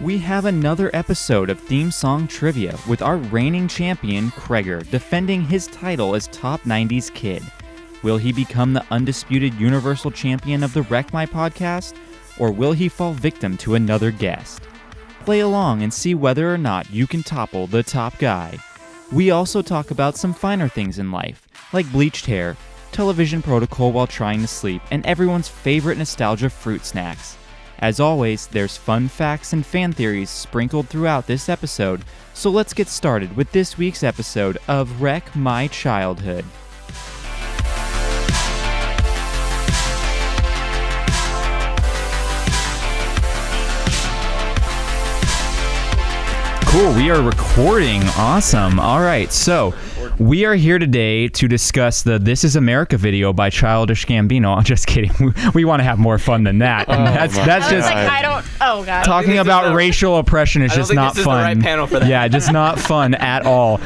We have another episode of Theme Song Trivia with our reigning champion, Kreger, defending his title as Top 90s Kid. Will he become the undisputed universal champion of the Wreck My podcast, or will he fall victim to another guest? Play along and see whether or not you can topple the top guy. We also talk about some finer things in life, like bleached hair, television protocol while trying to sleep, and everyone's favorite nostalgia fruit snacks. As always, there's fun facts and fan theories sprinkled throughout this episode, so let's get started with this week's episode of Wreck My Childhood. Cool, we are recording. Awesome. All right, so we are here today to discuss the This Is America video by Childish Gambino. Just kidding. We want to have more fun than that. That's just God. Talking about racial oppression is just not fun. This is the right panel for that. Yeah, just not fun at all.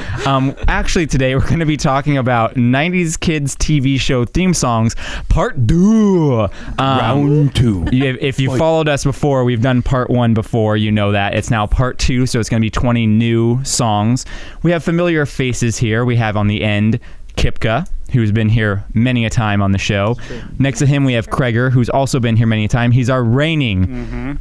Actually, today we're going to be talking about 90s kids TV show theme songs, part 2. Round 2. If you followed us before, we've done part 1 before. You know that. It's now part 2, so it's going to be 20 new songs. We have familiar faces here. We have on the end Kipka, who's been here many a time on the show. Next to him, we have Kreger, who's also been here many a time. He's our reigning,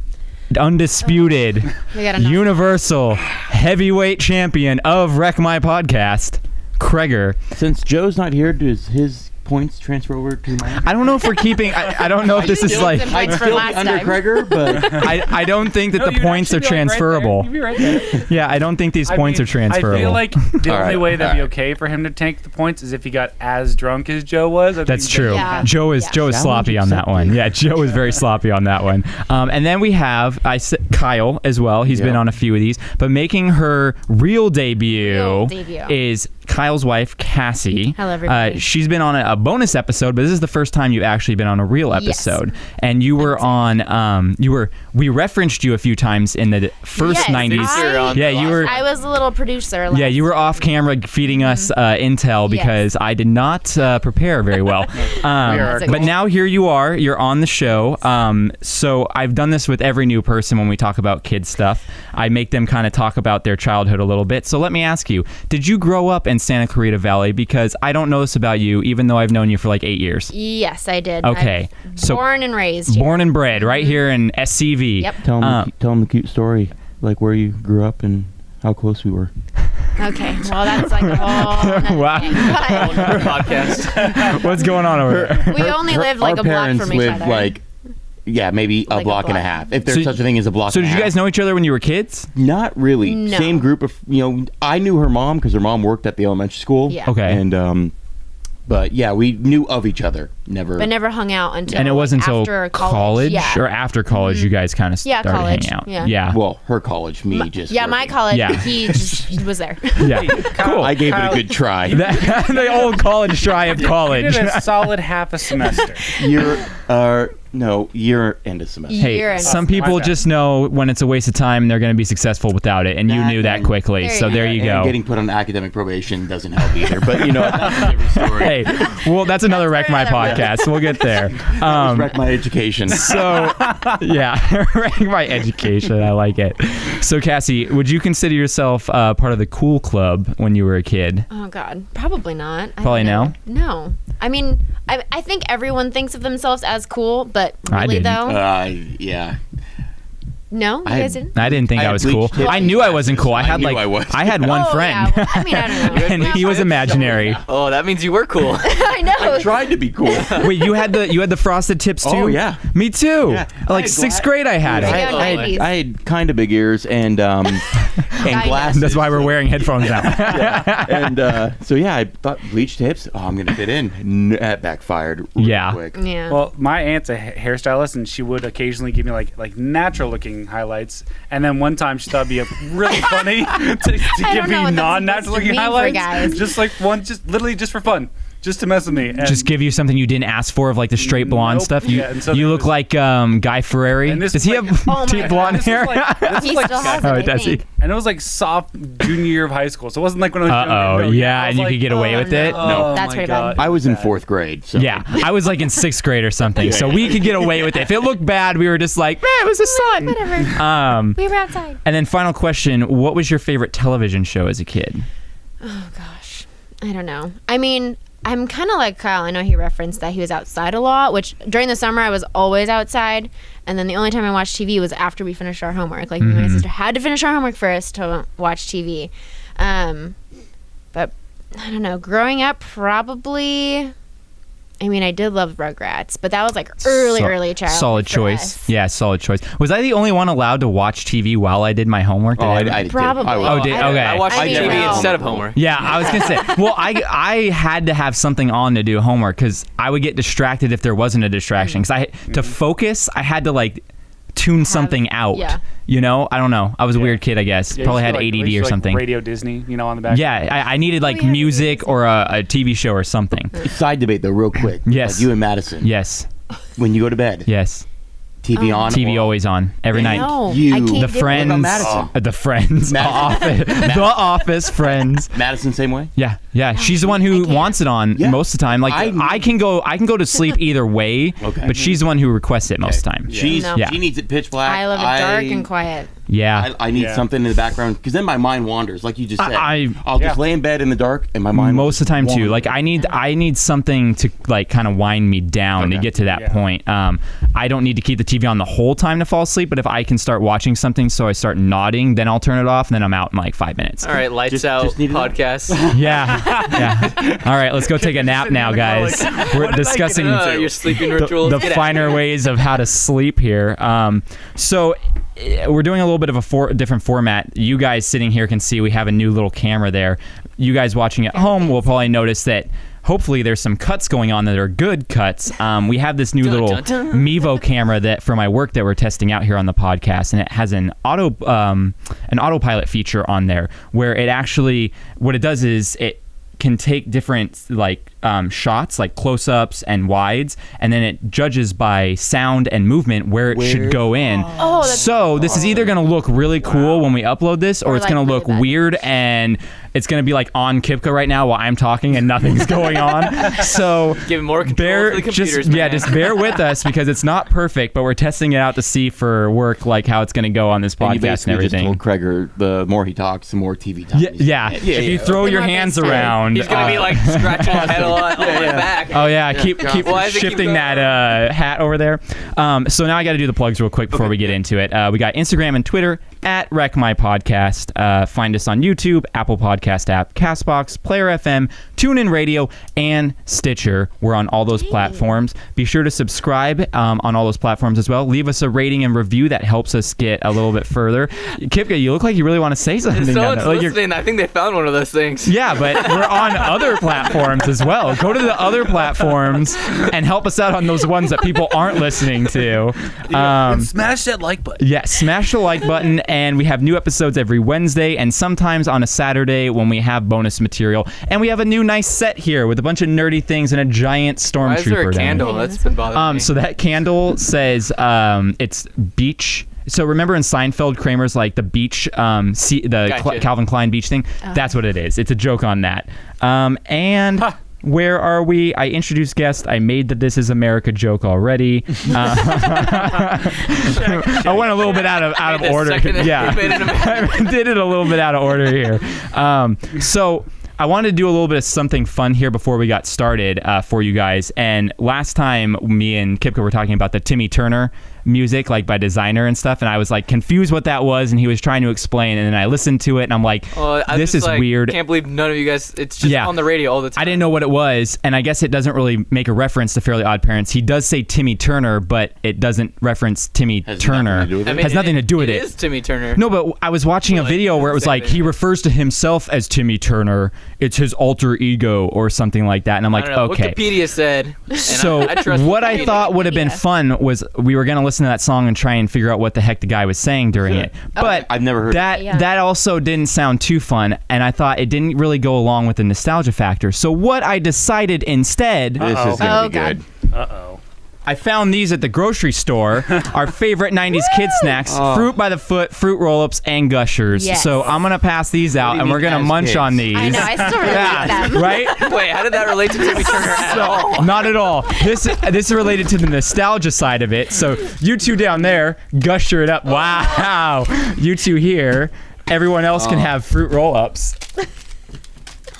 undisputed, universal heavyweight champion of Wreck My Podcast, Kreger. Since Joe's not here, does his points transfer over to mine? I don't know if we're keeping... I don't know if this is like... I'd still be under Kreger, but... I don't think that the points are transferable. You'd be right there. Yeah, I don't think these points are transferable. I feel like the only way that'd be okay for him to tank the points is if he got as drunk as Joe was. That's true. Yeah. Joe is sloppy on that one. Yeah, Joe is very sloppy on that one. And then we have Kyle as well. He's been on a few of these. But making her real debut is Kyle's wife, Cassie. Hello, everybody. She's been on a bonus episode, but this is the first time you've actually been on a real episode. Yes. And you were on, we referenced you a few times in the first 90s. You were. I was a little producer. Yeah, you were off camera feeding us intel because I did not prepare very well. But now here you are. You're on the show. So I've done this with every new person when we talk about kids stuff. I make them kind of talk about their childhood a little bit. So let me ask you, did you grow up in Santa Clarita Valley? Because I don't know this about you, even though I've known you for like 8 years. Yes, I did. Okay. So born and raised here. Born and bred right here in SCV. Yep. Tell him the cute story, like where you grew up and how close we were. Okay, well that's like a whole Wow. podcast. What's going on over there? We only lived like a block from each other. Like, maybe a block and a half, if there's such a thing as a block. So and a did you half. guys know each other when you were kids? Not really. No. Same group of, I knew her mom because her mom worked at the elementary school. Yeah. Okay. And but yeah, we knew of each other. But never hung out until. And it wasn't until after college Yeah. or after college you guys kind of started college. hanging out. Yeah. Well, her college, me just. Yeah, my working. college. Yeah. He just was there. Yeah. Cool. I gave it a good try. The old college try of college. You did a solid half a semester. Year and a semester. Hey, some people just know when it's a waste of time and they're going to be successful without it, and you knew that quickly. There you go. And getting put on academic probation doesn't help either. But that's a different story. Hey, well, that's another Wreck My podcast. We'll get there. Wreck my education. So, yeah, Wreck My education. I like it. So, Cassie, would you consider yourself part of the cool club when you were a kid? Oh God, probably not. Probably no? No. I mean, I think everyone thinks of themselves as cool, but really though, yeah. no, you guys didn't. I didn't think I was cool. tips. I knew I wasn't cool. I had I had one friend. Yeah. I mean, I don't know. And he was imaginary. Oh, that means you were cool. I know. I tried to be cool. Wait, you had the frosted tips too? Oh, yeah. Me too. Yeah. Like sixth grade, I had it. I had kind of big ears and glasses. That's why we're wearing headphones now. And I thought bleached tips. Oh, I'm gonna fit in. That backfired. Real quick. Yeah. Well, my aunt's a hairstylist, and she would occasionally give me like natural looking highlights. And then one time she thought it'd be really funny to give me non-natural looking highlights. Guys. Just like one, just literally just for fun. just to mess with me. And Just give you something you didn't ask for, of like the straight blonde Nope. stuff. Yeah, and so You there look was- like Guy Fieri. And this Does was he like- have Oh my deep God. blonde This hair? is like, this He is like still has it, Oh, I does he? think. and it was like soft junior year of high school, so it wasn't like when I was younger. Uh-oh, No, yeah, I was and you like, could get away oh, with it? Oh, That's my pretty God. bad. I was in 4th grade. So. Yeah, I was like in 6th grade or something, so we could get away with it. If it looked bad, we were just like, man, it was the sun. Whatever. We were outside. And then final question, what was your favorite television show as a kid? Oh gosh, I don't know. I mean, I'm kind of like Kyle. I know he referenced that he was outside a lot, which during the summer I was always outside. And then the only time I watched TV was after we finished our homework. Like me and my sister had to finish our homework first to watch TV. But I don't know. Growing up, probably. I mean, I did love Rugrats, but that was like early childhood. Solid for choice. us. Yeah, solid choice. Was I the only one allowed to watch TV while I did my homework? Oh, I Did did. Probably. I Oh, did- okay. I watched I mean, TV no. instead of homework. Yeah, I was gonna say. Well, I had to have something on to do homework because I would get distracted if there wasn't a distraction. Because to focus, I had to like tune something out. yeah. You know, I don't know. I was a weird kid, I guess. Yeah, Probably you had used to, ADD like, or like something. Radio Disney, on the back. Yeah, I needed like yeah, music or a TV show or something. Side debate though, real quick. Yes. Like you and Madison. Yes, When you go to bed, yes. TV on. TV or- always on every night. No, You- I can't The get Friends, What about Madison? the Friends, Madison. Office, The Office, Friends. Madison, same way. Yeah. She's the one who can't. wants it on Yeah. most of the time. Like I can go to sleep either way, Okay. but she's the one who requests it most of the time. She's No. Yeah. she needs it pitch black. I love it dark and quiet. Yeah. I need Yeah. something in the background because then my mind wanders, like you just said. I- I'll just Yeah. lay in bed in the dark and my mind. Most of the time too. wanders. Like I need something to like kind of wind me down to Okay. get to that Yeah. point. I don't need to keep the TV on the whole time to fall asleep, but if I can start watching something so I start nodding, then I'll turn it off and then I'm out in like 5 minutes. All right, lights out just needed that. podcast. Yeah. All right, let's go take a nap now, guys. We're discussing Your sleeping rituals. the Get out. finer ways of how to sleep here. So we're doing a little bit of a different format. You guys sitting here can see we have a new little camera there. You guys watching at home will probably notice that hopefully there's some cuts going on that are good cuts. We have this new little Mevo camera that for my work that we're testing out here on the podcast, and it has an autopilot feature on there where it actually, what it does is it can take different like shots, like close-ups and wides, and then it judges by sound and movement where it should go in. Oh, that's So this is either going to look really cool when we upload this, or it's like going to really look bad. weird and it's going to be like on Kipka right now while I'm talking and nothing's going on. So Give more control to the computers, man. just bear with us because it's not perfect, but we're testing it out to see for work like how it's going to go on this And you podcast and basically just everything. told Kreger the more he talks, the more TV time. Yeah. he's- If you throw your More hands FaceTime. around, He's gonna be like scratching his head all the way back. oh yeah, keep Why does it keep shifting going? that hat over there. So now I got to do the plugs real quick before we get into it. We got Instagram and Twitter at RecMyPodcast. Find us on YouTube, Apple Podcast app, Castbox, Player FM, TuneIn Radio, and Stitcher. We're on all those platforms. Be sure to subscribe on all those platforms as well. Leave us a rating and review that helps us get a little bit further. Kipka, you look like you really want to say something. down Someone's there. Like you're- listening. I think they found one of those things. Yeah, but we're on other platforms as well. Go to the other platforms and help us out on those ones that people aren't listening to. And smash that like button. Yeah, smash the like button, and we have new episodes every Wednesday and sometimes on a Saturday when we have bonus material. And we have a new nice set here with a bunch of nerdy things and a giant stormtrooper. Why is there a down candle? there. That's been bothering me. So that candle says it's beach. So remember in Seinfeld, Kramer's like the beach, Gotcha. Calvin Klein beach thing? That's what it is. It's a joke on that. And where are we? I introduced guests. I made the This Is America joke already. I went a little bit out of The order. second that Yeah, you made it America. I did it a little bit out of order here. So I wanted to do a little bit of something fun here before we got started for you guys. And last time, me and Kipka were talking about the Timmy Turner music, like by Designer and stuff, and I was like confused what that was, and he was trying to explain, and then I listened to it, and I'm like, I'm this just is like, weird. Can't believe none of you guys. It's just Yeah. on the radio all the time. I didn't know what it was, and I guess it doesn't really make a reference to Fairly Odd Parents. He does say Timmy Turner, but it doesn't reference Timmy Has Turner. nothing to do with it. I mean, has nothing to do with it. It is Timmy Turner. No, but I was watching a Well, video where it was same like thing. he refers to himself as Timmy Turner. It's his alter ego or something like that, and I'm I like, don't know. okay. Wikipedia said. And So I trust what I Wikipedia. thought would have been Yeah. fun was we were going to listen to that song and try and figure out what the heck the guy was saying during it. But I've never heard that. Yeah. That also didn't sound too fun, and I thought it didn't really go along with the nostalgia factor. So what I decided instead, This Uh-oh. is gonna Oh, be God. good. Uh-oh. I found these at the grocery store. Our favorite 90s kid snacks: Fruit by the Foot, Fruit Roll-Ups, and Gushers. Yes. So I'm gonna pass these out, do you and we're mean gonna as munch kids? on these. I know. I still really like them. Right? Wait, how did that relate to Timmy Turner at all? Not at all. This is related to the nostalgia side of it. So you two down there, gusher it up. Wow. You two here. Everyone else can have fruit roll-ups.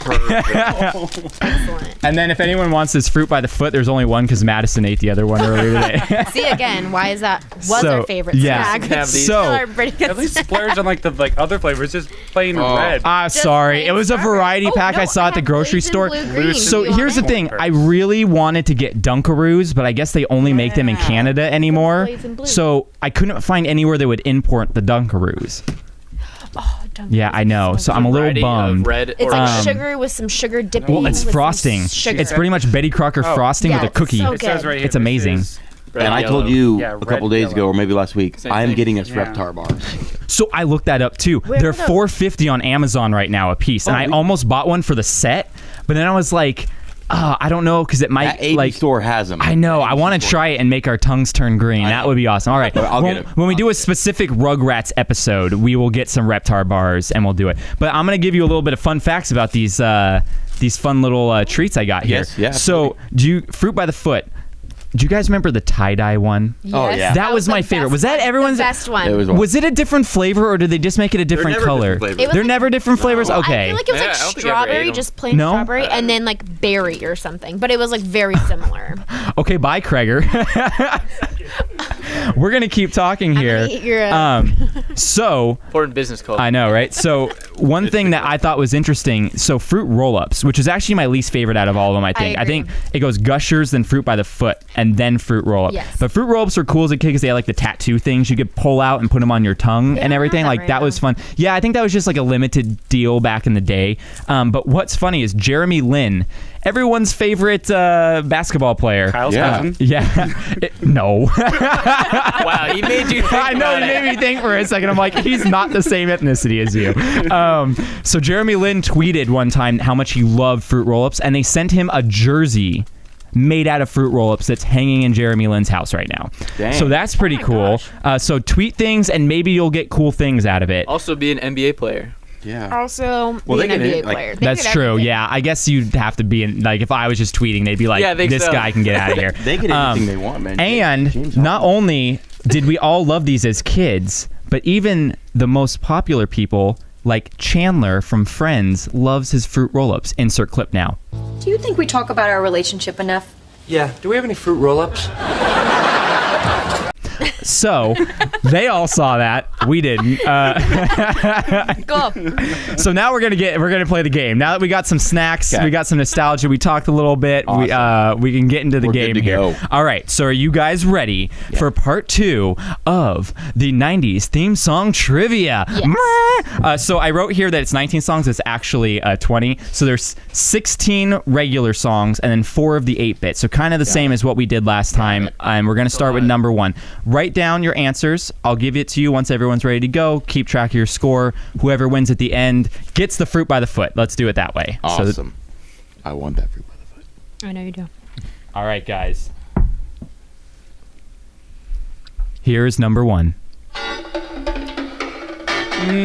Excellent. And then if anyone wants this Fruit by the Foot, there's only one because Madison ate the other one earlier today. See again, why is that? Was So, our favorite yeah. snack? Have these. So- Still our pretty good At least snack. splurge on like the other flavors, just plain red. I'm Just sorry. plain It was a strawberry. variety Oh, pack no, I saw at the have grocery blazing store. blue green. So Do you here's the want it? thing. I really wanted to get Dunkaroos, but I guess they only make them in Canada anymore. blazing blue. So I couldn't find anywhere they would import the Dunkaroos. Oh, Dunkaroos Yeah, I know. is So I'm a little Variety of bummed. red It's or like Um, sugar with some sugar dipping. Well, it's with some frosting. Sugar. It's pretty much Betty Crocker Oh. frosting Yeah, with a cookie. so It says good. right here. It's amazing. this is red, And I yellow. told you Yeah, a couple red, days ago, yellow. or maybe last week, Same I'm thing. getting us Yeah. Reptar bars. So I looked that up too. Where They're are those? $4.50 on Amazon right now a piece, and I almost bought one for the set, but then I was like, I don't know because it That might AB like. store has them. I know. I want to try it and make our tongues turn green. That would be awesome. All right. I'll when, get it. when we do a specific Rugrats episode, we will get some Reptar bars and we'll do it. But I'm gonna give you a little bit of fun facts about these fun little treats I got here. Yes, yeah, So Fruit by the Foot. Do you guys remember the tie-dye one? Oh, Yes, yeah. That was the my favorite. best Was that one. everyone's- The best one? It was Was it a different flavor or did they just make it a different never color? different flavors. It was They're like- never different flavors? Okay. I feel like it was Yeah, like I don't think I ever ate strawberry, them. just plain No? strawberry, and then like berry or something. But it was like very similar. Okay, bye, Kreger. We're gonna keep talking here. eat your, So Important business call. I know, right? So one thing that I thought was interesting. So fruit roll-ups, which is actually my least favorite out of all of them. I think. I agree. think it goes Gushers, then Fruit by the Foot, and then fruit roll-up. Yes. But fruit roll-ups are cool as a kid because they had like the tattoo things you could pull out and put them on your tongue Yeah, and everything. that Like right that was now. fun. Yeah, I think that was just like a limited deal back in the day. But what's funny is Jeremy Lin, everyone's favorite basketball player. Kyle's Yeah. cousin. Yeah. No. Wow, he made you think I know, about you it. made me think for a second. I'm like, he's not the same ethnicity as you. So Jeremy Lin tweeted one time how much he loved fruit roll-ups, and they sent him a jersey made out of fruit roll-ups that's hanging in Jeremy Lin's house right now. Dang. So that's pretty my cool. So tweet things, and maybe you'll get cool things out of it. Also, be an NBA player. Yeah. Also, Well, be they an get NBA it, like- player. They That's get true. everything. Yeah, I guess you'd have to be in. Like, if I was just tweeting, they'd be like, Yeah, I think "This so. guy can get out of here." They get anything they want, man. And James not Harden. only did we all love these as kids, but even the most popular people, like Chandler from Friends, loves his fruit roll-ups. Insert clip now. Do you think we talk about our relationship enough? Yeah. Do we have any fruit roll-ups? So they all saw that. We didn't. Go. So now we're gonna play the game. Now that we got some snacks, Okay. we got some nostalgia. We talked a little bit. We can get into the We're game good to here. go. All right. So are you guys ready for part 2 of the 90s theme song trivia? Yes. So I wrote here that it's 19 songs. It's actually 20. So there's 16 regular songs and then 4 of the 8-bit. So kind of the same as what we did last time. And we're gonna start with number 1. Write down your answers. I'll give it to you once everyone's ready to go. Keep track of your score. Whoever wins at the end gets the fruit by the foot. Let's do it that way. So, Awesome. I want that fruit by the foot. I know you do. all right, guys. Here's number 1.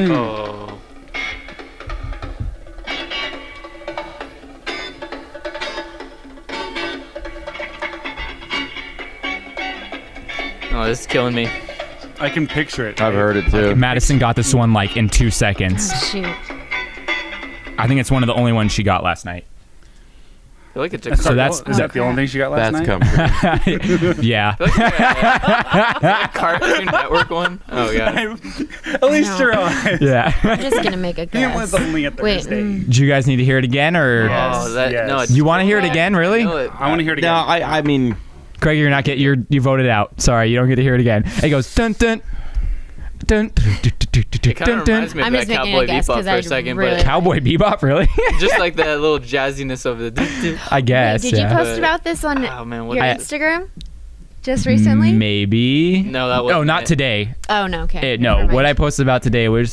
Oh. Oh, this is killing me. I can picture it. I've heard it too. Madison got this one like in 2 seconds. Shoot. I think it's one of the only ones she got last night. I feel like it took. So that's- Is that the only thing she got last That's night? coming. Yeah. I feel like a Cartoon Network one. Oh god. At least you're honest. Yeah. I'm just gonna make a It guess. was only a Wait. Thursday. Do you guys need to hear it again, or Oh, that yes. no. It's, you want to hear it again? Really? I know it. I want to hear it again. No, I mean, Craig, you're not you voted out. Sorry, you don't get to hear it again. It goes dun dun dun It kind dun of dun. reminds me of I'm that just making a Cowboy guess Bebop 'cause for I a second, really- but Cowboy Bebop, really? just like that little jazziness of the. I guess. Did you yeah. post about this on Oh man, what your is it? Instagram? Just recently? Maybe. No, that wasn't not it. today. Oh, no, okay. No, Never what I mind. posted about today was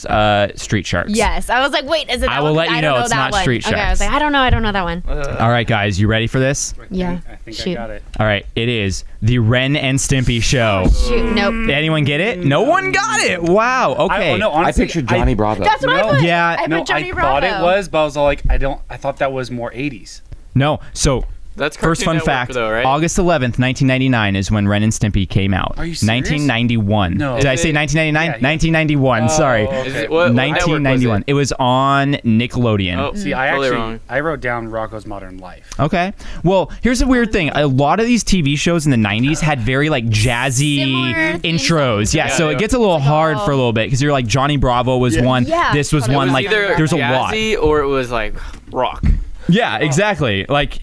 Street Sharks. Yes. I was like, wait, is it that I will one? let you I don't know it's that not one. Street Okay, I was Sharks. like, I don't know that one. All right, guys, you ready for this? Yeah. I think Shoot. I got it. All right, it is the Ren and Stimpy show. Shoot, nope. Did anyone get it? No one got it. Wow. Okay. No, I honestly, pictured Johnny Bravo. That's what I put. Yeah. I No, put Johnny I Bravo. thought it was, but I was all like, I thought that was more 80s. No. So That's first Cartoon fun Network, fact: though, right? August 11th, 1999 is when Ren and Stimpy came out. Are you serious? 1991. No. Did I Is say it- 1999? Yeah, 1991. Sorry. Oh, Is okay. it, what network was 1991. It was on Nickelodeon. Oh, See, I totally actually wrong. I wrote down Rocco's Modern Life. Okay. Well, here's a weird thing. A lot of these TV shows in the 90s had very like jazzy Similar theme intros. songs. Yeah, so Yeah. it gets a little hard for a little bit because you're like Johnny Bravo was one. Yeah, This was totally. one It was like either there's a lot. jazzy or it was like rock. Yeah, exactly. Like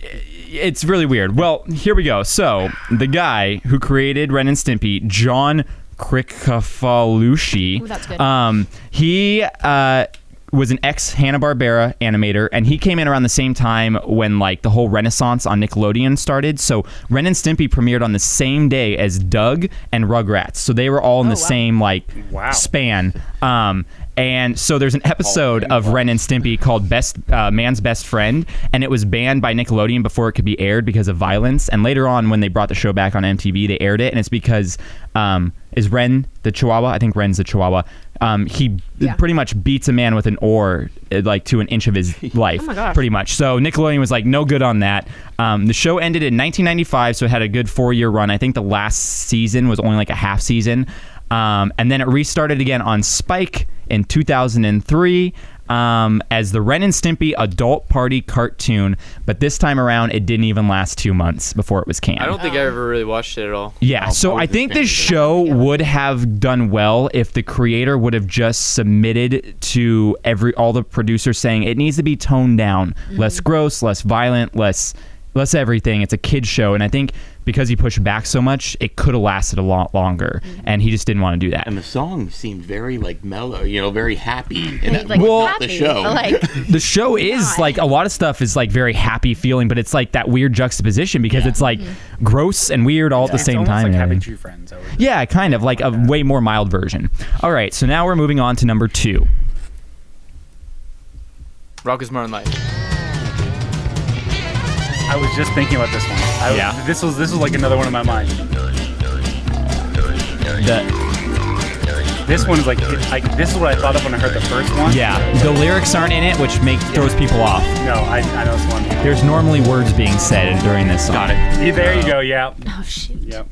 it's really weird. Well, here we go. So, the guy who created Ren and Stimpy, John Kricfalusi, Ooh, that's good. he was an ex Hanna-Barbera animator, and he came in around the same time when like the whole renaissance on Nickelodeon started. So Ren and Stimpy premiered on the same day as Doug and Rugrats. So they were all in the same like span. And so there's an episode of Ren and Stimpy called Man's Best Friend, and it was banned by Nickelodeon before it could be aired because of violence. And later on, when they brought the show back on MTV, they aired it, and it's because is Ren the Chihuahua? I think Ren's the Chihuahua. He pretty much beats a man with an oar like to an inch of his life, my gosh. pretty much. So Nickelodeon was like, no good on that. The show ended in 1995, so it had a good 4-year run. I think the last season was only like a half season. And then it restarted again on Spike in 2003 as the Ren and Stimpy adult party cartoon. But this time around, it didn't even last 2 months before it was canned. I don't think I ever really watched it at all. Yeah, so I think this show would have done well if the creator would have just submitted to all the producers saying it needs to be toned down, less gross, less violent, less everything. It's a kid's show, and I think because he pushed back so much, it could have lasted a lot longer, and he just didn't want to do that. And the song seemed very like mellow, very happy. In that Like, moment. happy, the show. Like, The show is like a lot of stuff is like very happy feeling, but it's like that weird juxtaposition because it's like gross and weird all at the It's same almost time. like and Happy everything. True Friends. Yeah, kind of like a way more mild version. All right, so now we're moving on to number 2. Rocco's Modern Life. I was just thinking about this one. This was like another one in my mind. This one is like this is what I thought of when I heard the first one. Yeah, the lyrics aren't in it, which throws people off. No, I know this one. There's normally words being said during this song. Got it. There you go. Yeah. oh shoot. Yep.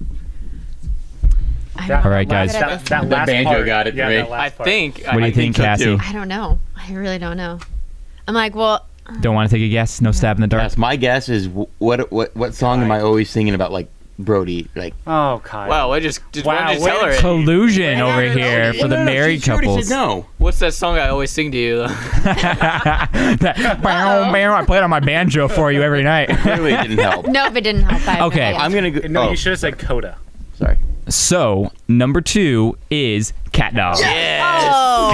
All right, guys. That The last banjo part, got it for me. that I last part. think. What do you think, so, Cassie? too. I don't know. I really don't know. I'm like, well, Don't want to take a guess? No stab in the dark? Yes, my guess is what song am I always singing about like Brody? Like Oh, Kyle. Wow, I just Wow, wanted to way tell to her. Collusion over I don't know. here for the married she already couples. said no. What's that song I always sing to you? I play it on my banjo for you every night. Clearly it didn't help. nope, it didn't help. I have no Okay. idea. I'm gonna go. No, oh, you should have said Coda. sorry. So, number 2 is Cat Dog. Oh.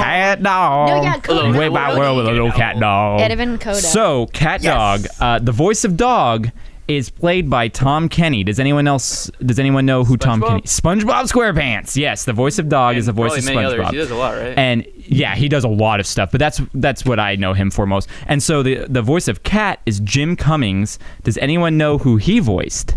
Cat Dog. No, yeah, Coda. Way by world with a little cat dog. It'd have been Coda. So, Cat Dog, the voice of Dog is played by Tom Kenny. Does anyone know who Tom SpongeBob? Kenny? SpongeBob SquarePants. Yes, the voice of Dog is the voice of Probably many SpongeBob. others. He does a lot, right? And yeah, he does a lot of stuff, but that's what I know him for most. And so the voice of Cat is Jim Cummings. Does anyone know who he voiced?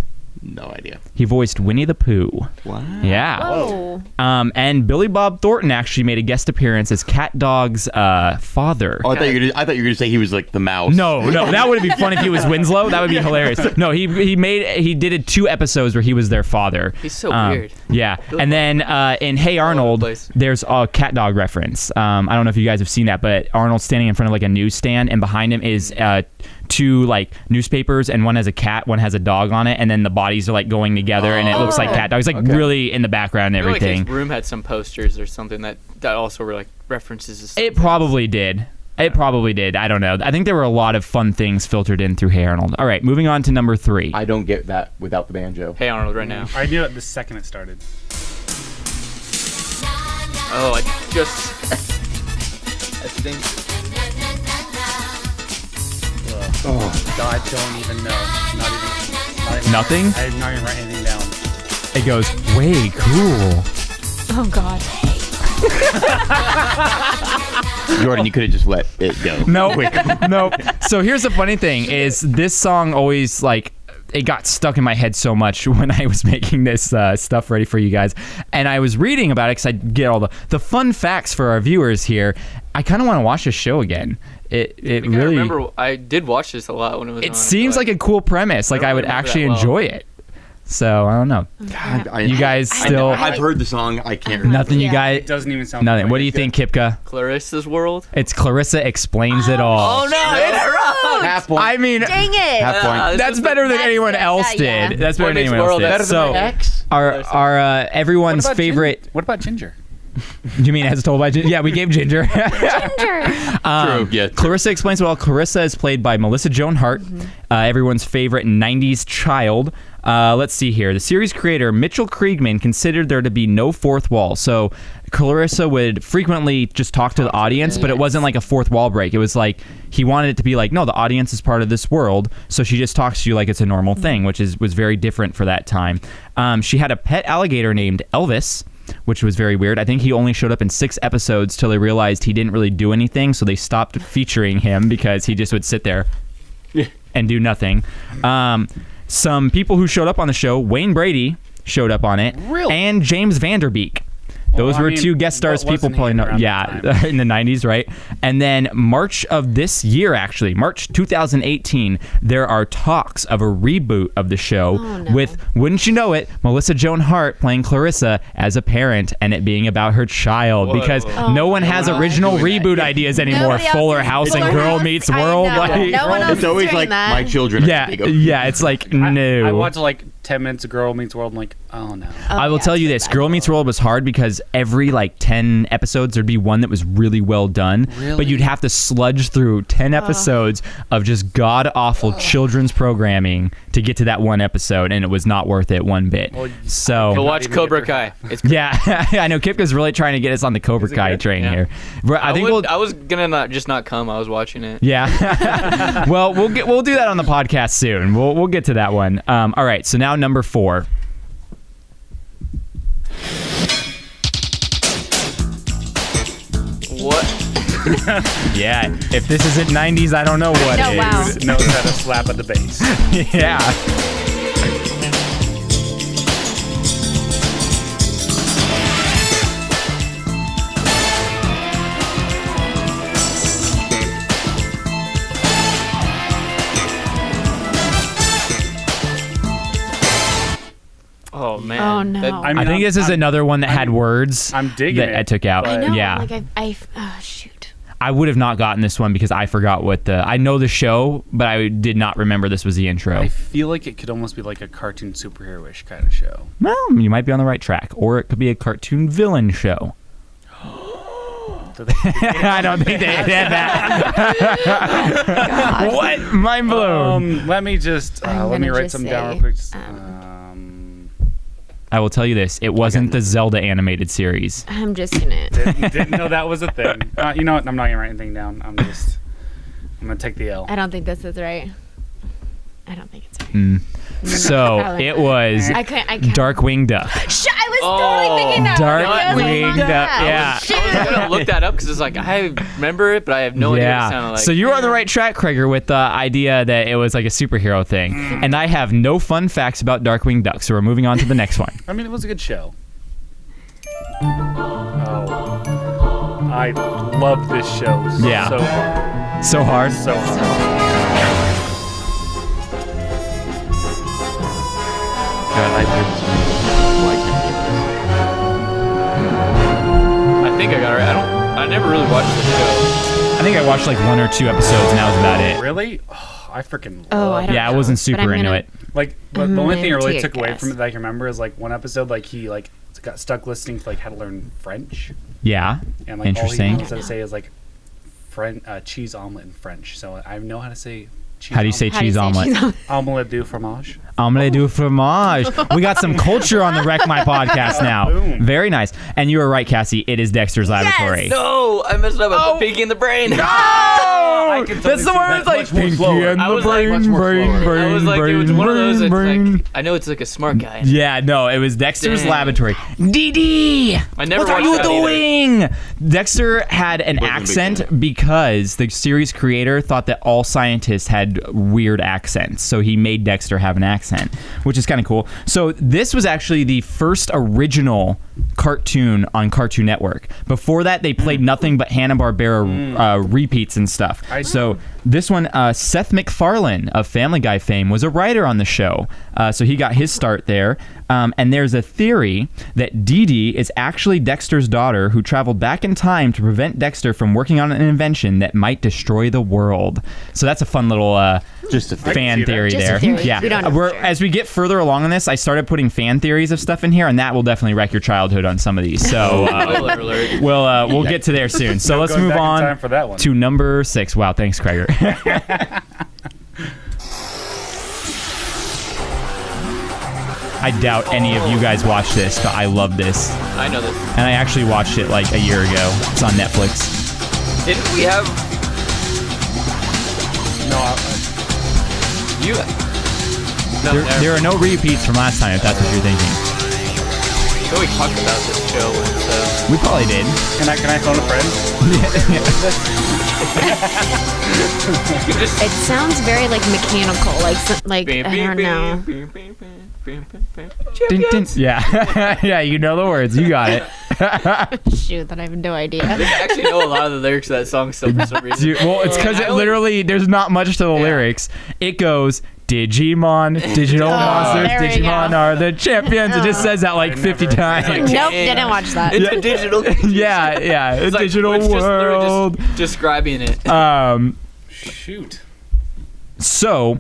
No idea. He voiced Winnie the Pooh. Wow. Yeah. Oh. And Billy Bob Thornton actually made a guest appearance as Cat Dog's father. Oh, I thought you were gonna say he was like the mouse. No, that would be fun if he was Winslow. That would be hilarious. No, he did 2 episodes where he was their father. He's so weird. Yeah, and then in Hey Arnold, place. there's a cat dog reference. I don't know if you guys have seen that, but Arnold's standing in front of like a newsstand, and behind him is 2 like newspapers, and one has a cat, one has a dog on it, and then the bodies are like going together, and it looks like cat dogs, like really in the background and I feel like everything. his room had some posters or something that also were like references to something It probably did. It probably did. I don't know. I think there were a lot of fun things filtered in through Hey Arnold. All right, moving on to number 3. I don't get that without the banjo. Hey Arnold right now. I knew it the second it started. Oh, I think. God, I don't even know. Not even Nothing? I did not even write anything down. It goes, way cool. Oh God. Jordan, you could have just let it go. Nope. So here's the funny thing is this song always like it got stuck in my head so much when I was making this stuff ready for you guys. And I was reading about it because I get all the fun facts for our viewers here. I kind of want to watch this show again. It really. I remember I did watch this a lot when it was on. It seems like a cool premise. Like I would actually enjoy it. So I don't know. God, You guys still. I've heard the song. I can't remember. Nothing you guys. It doesn't even sound. Nothing. like What do you think, Kipka? Clarissa's World. It's Clarissa Explains It All. Oh no, it's wrong. Half point. I mean, Dang it. Half point. that's better than That's anyone good. else Yeah. did. That's better than Point anyone else World, did. better than So X? our everyone's favorite. What about Ginger? You mean as told by Ginger? Yeah, we gave Ginger. True. Yeah. Clarissa Explains It All. Clarissa is played by Melissa Joan Hart, everyone's favorite 90s child. Let's see here. The series creator, Mitchell Kriegman, considered there to be no fourth wall. So Clarissa would frequently just talk to the audience, but it wasn't like a fourth wall break. It was like he wanted it to be like, no, the audience is part of this world. So she just talks to you like it's a normal thing, which was very different for that time. She had a pet alligator named Elvis, which was very weird. I think he only showed up in 6 episodes till they realized he didn't really do anything, so they stopped featuring him because he just would sit there and do nothing. Some people who showed up on the show, Wayne Brady showed up on it, and James Vanderbeek. Those were 2 guest stars people probably know. Yeah, in the 90s, right? And then March of this year, actually, March 2018, there are talks of a reboot of the show with, wouldn't you know it, Melissa Joan Hart playing Clarissa as a parent and it being about her child because no one has original reboot ideas anymore. Nobody else Fuller is- House and Fuller Girl House? Meets I World. know. Like, No one else It's is always doing like that. my children. Are yeah, big of- yeah, it's like, no. I watched like 10 minutes of Girl Meets World. I'm like, oh no. I will tell you this: Girl Meets World was hard because every like 10 episodes there'd be one that was really well done, but you'd have to sludge through 10 episodes of just god awful children's programming to get to that one episode, and it was not worth it one bit. Go So watch Cobra Kai. It's great. yeah, I know Kipka's really trying to get us on the Cobra Kai good? train Yeah. here. But I think I was gonna not come. I was watching it. yeah. Well, we'll do that on the podcast soon. We'll get to that one. All right. So now number 4. What? Yeah. If this isn't 90s, I don't know what No, is. wow. Knows how to slap at the base. Yeah. Oh man. Oh, no. I mean, I think this is another one that had words I'm digging that it, I took out. but- I know. Yeah. Like oh shoot. I would have not gotten this one because I forgot I know the show, but I did not remember this was the intro. I feel like it could almost be like a cartoon superhero-ish kind of show. Well, you might be on the right track. Or it could be a cartoon villain show. I don't think they had that. What? Mind blown. Let me just I'm let me gonna write just some down say, real quick. Just, I will tell you this. It wasn't the Zelda animated series. I'm just gonna. didn't know that was a thing. You know what? I'm not gonna write anything down. I'm gonna take the L. I don't think this is right. I don't think it's right. So it was I can't. Darkwing Duck. I was totally thinking that. Darkwing Duck. Yeah. I was gonna look that up because it's like I remember it, but I have no idea what it sounded like. So you were on the right track, Krieger, with the idea that it was like a superhero thing. And I have no fun facts about Darkwing Duck, so we're moving on to the next one. I mean, it was a good show. Oh, I love this show. Yeah. So hard. So hard. So hard. God, I've heard this one. I think I got it right. I never really watched the show. I think I watched like 1 or 2 episodes, and that was about it. Really? Oh, I freaking Oh, I love don't Yeah, I know, wasn't but super I'm into gonna- it. Like, but the only thing I really take a took away guess. from it that I can remember is like one episode, like he like got stuck listening to like how to learn French, Yeah. and like Interesting. all he knows how to say is like cheese omelet in French. So I know how to say cheese. How do you say How do you cheese say omelet? cheese omelet? omelet du fromage? Omelette du fromage. We got some culture on the Wreck My podcast now. Boom. Very nice. And you were right, Cassie. It is Dexter's Laboratory. No, I messed up. I put Pinky in the brain. Oh! I can totally That's the see one that. that's like Much more slower. I was like, brain, I was like, it was one of those that's brain. like, I know it's like a smart guy. Yeah, no, it was Dexter's Dang. Laboratory. Dee I never what are watched you that either. doing? Dexter had an Wasn't a big accent fan. because the series creator thought that all scientists had weird accents, so he made Dexter have an accent, which is kind of cool. So this was actually the first original cartoon on Cartoon Network. Before that, they played nothing but Hanna-Barbera repeats and stuff. So this one, Seth MacFarlane of Family Guy fame was a writer on the show, so he got his start there. And there's a theory that Dee Dee is actually Dexter's daughter who traveled back in time to prevent Dexter from working on an invention that might destroy the world. So that's a fun little Just a fan see that. theory Just a there. theory. Yeah. We don't know for sure. As we get further along in this, I started putting fan theories of stuff in here, and that will definitely wreck your childhood on some of these. So Spoiler alert. we'll get to there soon. So let's Going move back in on time for that one. to number 6. Wow, thanks, Kreger. I doubt any of you guys watch this, but I love this. I know this. And I actually watched it like a year ago. It's on Netflix. Didn't we have No, you? No, There are no repeats from last time, if that's what you're thinking. I thought we talked about this show and We probably did. can I phone a friend? It sounds very like mechanical, like I don't know. Dun, dun. Yeah. Yeah, you know the words. You got it. Shoot, that I have no idea. I actually know a lot of the lyrics of that song still for some reason. Dude, well, it's because I it only- literally, there's not much to the lyrics. It goes, Digimon, digital monsters, there we Digimon go. are the champions. It just says that like I 50 never- times. Nope, didn't watch that. It's a digital. Yeah, yeah. A It's like, digital it's just literally world. just describing it. Shoot. So,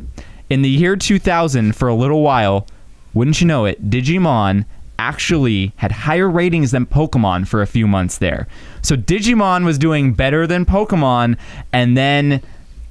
in the year 2000, for a little while, wouldn't you know it, Digimon actually had higher ratings than Pokemon for a few months there. So Digimon was doing better than Pokemon, and then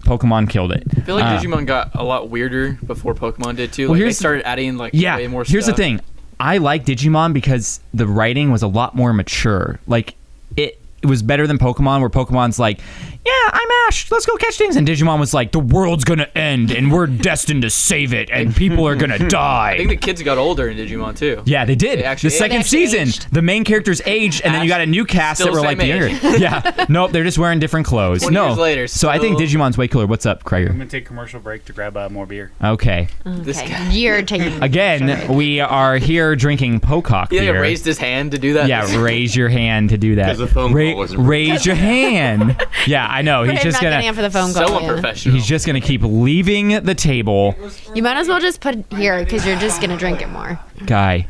Pokemon killed it. I feel like Digimon got a lot weirder before Pokemon did too. Well, Like they here's- started adding like Yeah, way more here's stuff. the thing. I like Digimon because the writing was a lot more mature. Like, it was better than Pokemon, where Pokemon's like, yeah, I'm Ash, let's go catch things. And Digimon was like, the world's gonna end, and we're destined to save it, and people are gonna die. I think the kids got older in Digimon too. Yeah, they did. They actually- The second They actually season, aged. the main characters aged, and then you got a new cast that Still were like the same younger. age. Yeah, nope, they're just wearing different clothes. 20 No, years later, so I think still- Digimon's way cooler. What's up, I'm Kreger? gonna take a commercial break to grab more beer. Okay. This Okay, guy. you're taking Again, we are here drinking Pocock He like beer. raised his hand to do that. Yeah, raise your hand to do that. 'Cause the phone call wasn't raise your hand. Yeah, I know. He's I'm just not getting gonna. in for the phone so call. yeah. unprofessional. He's just gonna keep leaving the table, You might as well just put it here because you're just gonna drink it more. guy.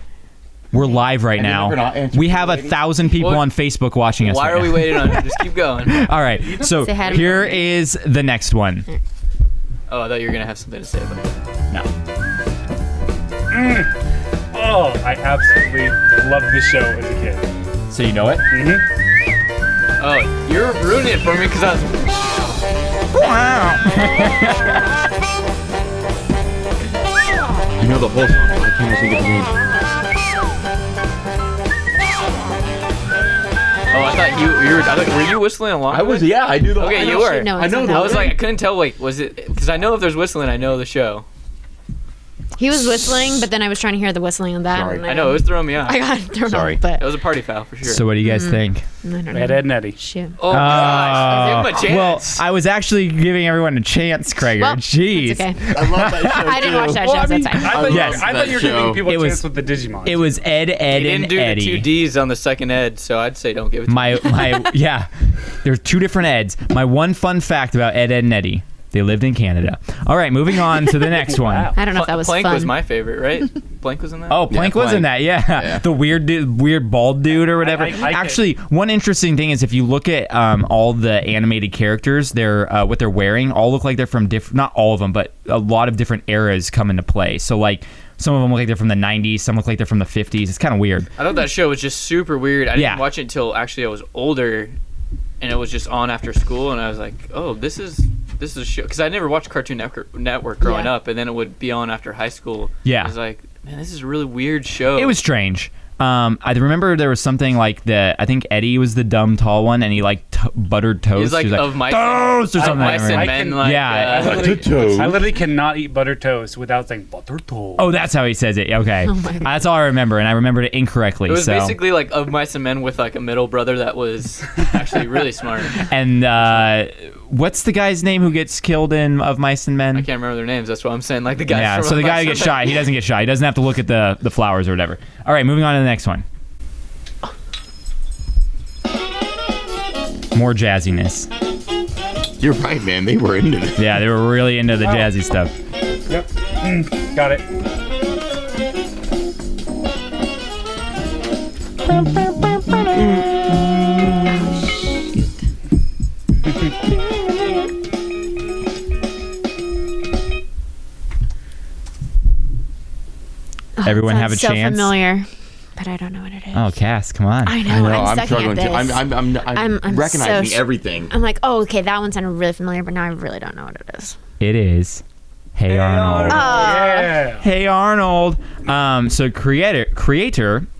We're live right And you're not now. gonna answer We the have lady? 1,000 people What? on Facebook watching us. Why right are we now. waiting on it? Just keep going. All right, so Say hi to here me. is the next one. Oh, I thought you were gonna have something to say about that. No. Oh, I absolutely loved this show as a kid. So you know it? Oh, you're ruining it for me because I was. You know the whole song. Why can't I think of the name? Oh, I thought you were. Were you whistling along? I with was, it? yeah, I do the Okay, I you know- were. No, I it's know not the that I was one. like, I couldn't tell. Wait, was it? Because I know if there's whistling, I know the show. He was whistling, but then I was trying to hear the whistling of that. Sorry. and I know it was throwing me off. I got thrown Sorry. off, but It was a party foul for sure. So what do you guys think? I don't know. Ed, Ed, and Eddie. Shit. oh gosh, give him a Well, chance. I was actually giving everyone a chance, Kreger. Well, Jeez. it's okay. I love that show. I didn't watch that Well, show, I so mean, that's I fine. thought, Yes. I thought you were giving people It a was- chance with the Digimon. It was Ed, Ed, He and didn't do Eddie. the 2 D's on the second Ed, so I'd say don't give it to My yeah. There's 2 different Eds. My one fun fact about Ed, Ed, and Eddie. They lived in Canada. All right, moving on to the next one. Wow. I don't know if that was Plank fun. was my favorite, right? Plank was in that. Oh, Plank was in that, yeah. The weird dude, weird bald dude or whatever. I Actually, one interesting thing is if you look at all the animated characters, they're what they're wearing all look like they're from different. Not all of them, but a lot of different eras come into play. So like some of them look like they're from the 90s, some look like they're from the 50s. It's kind of weird. I thought that show was just super weird. I didn't Yeah. watch it until actually I was older, and it was just on after school, and I was like, oh, this is a show, because I never watched Cartoon Network growing Yeah. up, and then it would be on after high school. Yeah. I was like, man, this is a really weird show. It was strange. I remember there was something like I think Eddie was the dumb tall one, and he like buttered toast. He's like, he was of mice, toast or something. mice and Right? men. Like, Yeah. I literally cannot eat butter toast without saying butter toast. Oh, that's how he says it. Okay, that's all I remember, and I remembered it incorrectly. it was so. basically like of mice and men with like a middle brother that was actually really smart. And what's the guy's name who gets killed in Of Mice and Men? I can't remember their names. That's what I'm saying. Like the guy. Yeah, from so the Of guy Mice who and gets Men. shot, he doesn't get shot. He doesn't have to look at the flowers or whatever. All right, moving on to the next one. More jazziness. You're right, man. They were into this. Yeah, they were really into the jazzy stuff. Yep. Got it. Everyone have a so chance? familiar, but I don't know what it is. Oh, Cass, come on. I know. I'm sucking struggling at to. this. I'm recognizing so everything. I'm like, oh, okay, that one sounded really familiar, but now I really don't know what it is. It is Hey Arnold. Yeah. Hey Arnold. So creator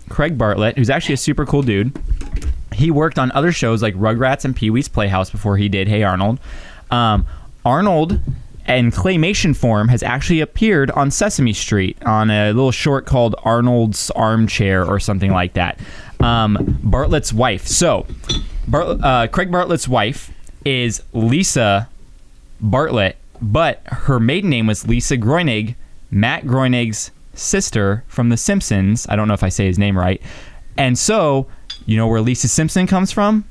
Craig Bartlett, who's actually a super cool dude. He worked on other shows like Rugrats and Pee-wee's Playhouse before he did Hey Arnold. Arnold, in claymation form, has actually appeared on Sesame Street on a little short called Arnold's Armchair or something like that. Bartlett's wife. So, Craig Bartlett's wife is Lisa Bartlett, but her maiden name was Lisa Groening, Matt Groening's sister from The Simpsons. I don't know if I say his name right. And so, you know where Lisa Simpson comes from?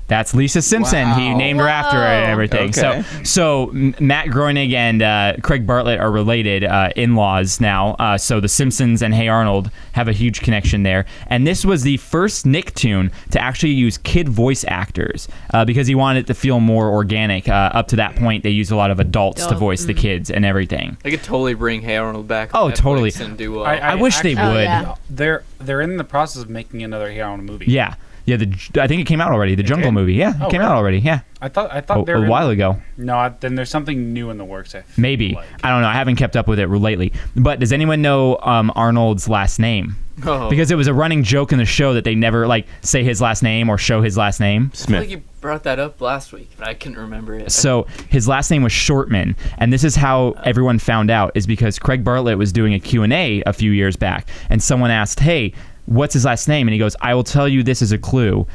That's Lisa Simpson. Wow. He named her after her and everything. Okay. So Matt Groening and Craig Bartlett are related in-laws now. So The Simpsons and Hey Arnold have a huge connection there. And this was the first Nicktoon to actually use kid voice actors because he wanted it to feel more organic. Up to that point, they used a lot of adults to voice the kids and everything. They could totally bring Hey Arnold back. Oh, on Netflix totally. And do well. I wish they actually- would. yeah. They're in the process of making another Hey Arnold movie. Yeah. Yeah, I think it came out already. The Jungle did? movie. Yeah, it Oh, came out really? already. Yeah. I thought they were A while ago. No, then there's something new in the works. I feel Maybe. like. I don't know. I haven't kept up with it lately. But does anyone know Arnold's last name? Oh. Because it was a running joke in the show that they never say his last name or show his last name. I feel like you brought that up last week, but I couldn't remember it. So his last name was Shortman, and this is how everyone found out is because Craig Bartlett was doing a Q&A a few years back, and someone asked, "Hey, what's his last name?" And he goes, "I will tell you this as a clue.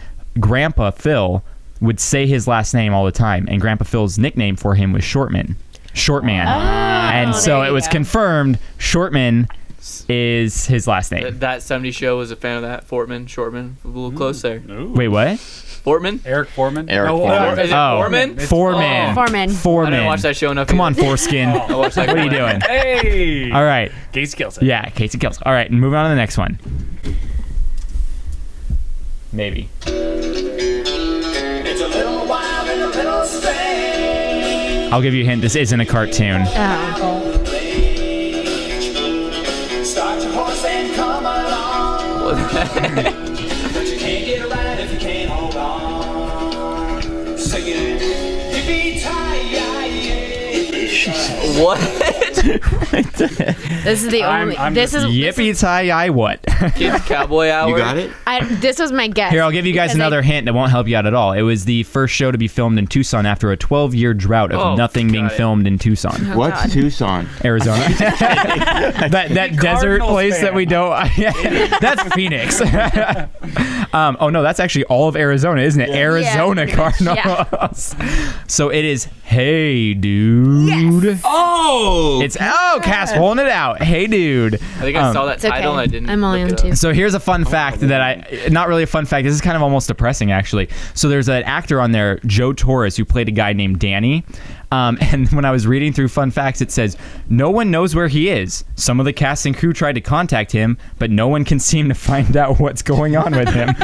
Grandpa Phil would say his last name all the time, and Grandpa Phil's nickname for him was Shortman. And so it was confirmed Shortman is his last name. That 70s show was a fan of that. Shortman, a little close there. Ooh. Wait, what? Fortman? Eric Foreman. Eric No, Foreman. Is it Foreman? Foreman. Foreman. Foreman. I didn't watch that show enough. Come on, either. foreskin. I watched like What are you doing? Hey. All right. Gates kills it. Yeah, Casey kills. All right, and moving on to the next one. Maybe. I'll give you a hint. This isn't a cartoon. Oh. What? This is the only. I'm This is. Yippee tie what? Kids Cowboy Hour. You got it? This was my guess. Here, I'll give you guys because another hint that won't help you out at all. It was the first show to be filmed in Tucson after a 12-year drought of Oh, nothing being got it. filmed in Tucson, What's God. Tucson? Arizona. that desert Cardinals place fan. that we don't. That's Phoenix. Oh no, that's actually all of Arizona, isn't it? Arizona pretty much, Cardinals. So it is. Hey, dude. Yes. Oh! It's Cass pulling it out. Hey, dude. I think I saw that It's okay. title and I didn't. I'm only look on it up. two. So here's a fun fact that not really a fun fact. This is kind of almost depressing, actually. So there's an actor on there, Joe Torres, who played a guy named Danny. And when I was reading through fun facts, it says, no one knows where he is. Some of the cast and crew tried to contact him, but no one can seem to find out what's going on with him.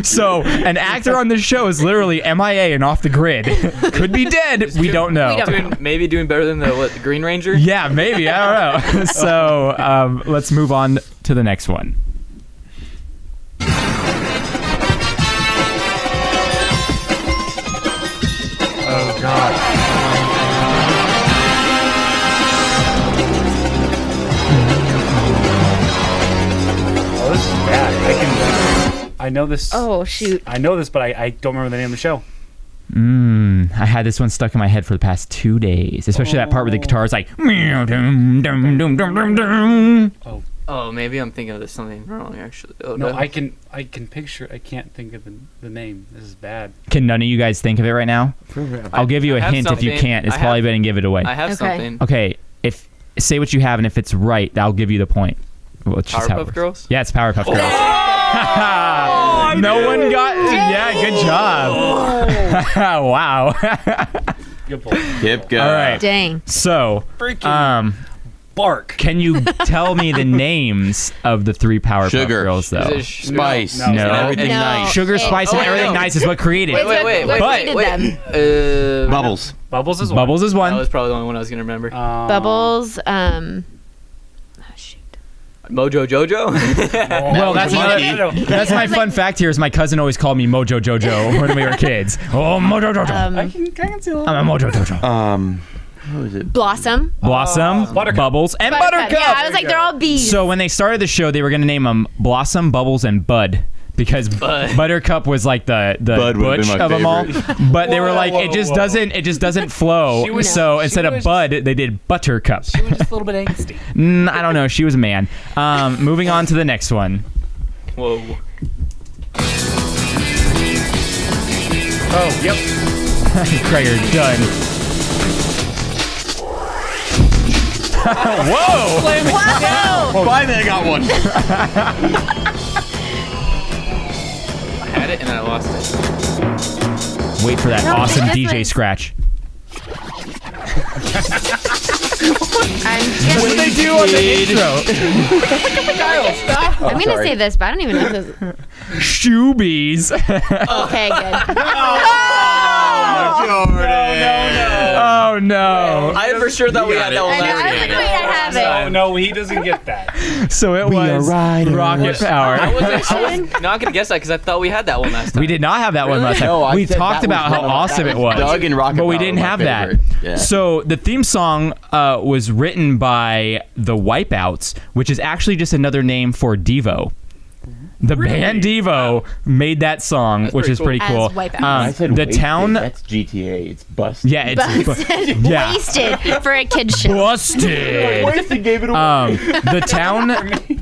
So an actor on this show is literally MIA and off the grid. Could be dead. We don't know. Maybe doing better than the Green Ranger. Yeah, maybe. I don't know. So let's move on to the next one. Oh God. Oh, this is bad. I know this. Oh shoot. I know this, but I don't remember the name of the show. I had this one stuck in my head for the past 2 days, especially that part where the guitar is like. Oh, maybe I'm thinking of this something wrong. Actually, No, I can picture. I can't think of the name. This is bad. Can none of you guys think of it right now? I'll give you a I have hint if you something. can't. It's I probably have- better than give it away. I have Okay. something. Okay, say what you have, and if it's right, I'll give you the point. Well, it's just how it Powerpuff works. Girls? Yeah, it's Powerpuff Girls. No one got. Yeah, good job. Wow. Good point. Keep going. All right. Dang. So, Bark. can you tell me the names of the 3 Powerpuff Sugar. Girls, though? Is it Spice. No. And No. everything No. nice. Sugar, spice, and Oh, everything no. nice is what created it. Wait. What created them? Bubbles. Bubbles is one. Bubbles is That one. was probably the only one I was gonna remember. Bubbles. Shoot. Mojo Jojo. Well, that's that's my fun fact here. Is my cousin always called me Mojo Jojo when we were kids. Oh, Mojo Jojo. I can see a little. I'm a Mojo Jojo. What was it? Blossom. Blossom, Buttercup. Bubbles, and Buttercup. Yeah, I was like, they're all bees. So when they started the show, they were gonna name them Blossom, Bubbles, and Bud. Because Bud. Buttercup was like the Bud would've butch been my of them all, favorite. but they were like Whoa, it just whoa. doesn't flow. She was- So she instead of was Bud, they did Buttercup. She was just a little bit angsty. I don't know. She was a man. Moving on to the next one. Whoa. Oh, yep. Krieger, done. Whoa! Wow. Finally, I got one. I had it and then I lost it. Wait for that No, awesome this DJ was- scratch. I'm What did they do on the intro? I'm gonna say this, but I don't even know if this. Shoobies. Okay, good. Oh no. I for sure thought we had that one I know. I last was like, game. wait, I have Oh it. no, he doesn't get that. So it We are was riders. Rocket Power. I was not gonna guess that because I thought we had that one last time. We did not have that one last time. No, I we said talked that about was how one of- awesome that it was was. Doug and Rocket but we Power didn't were my have that. favorite. Yeah. So the theme song was written by the Wipeouts, which is actually just another name for Devo. The band Devo made that song, which is pretty As cool. Wipeouts. I said the wasted. town, That's GTA. It's busted. yeah, it's yeah, Wasted for a kid's show. busted. Wasted gave it away. The town.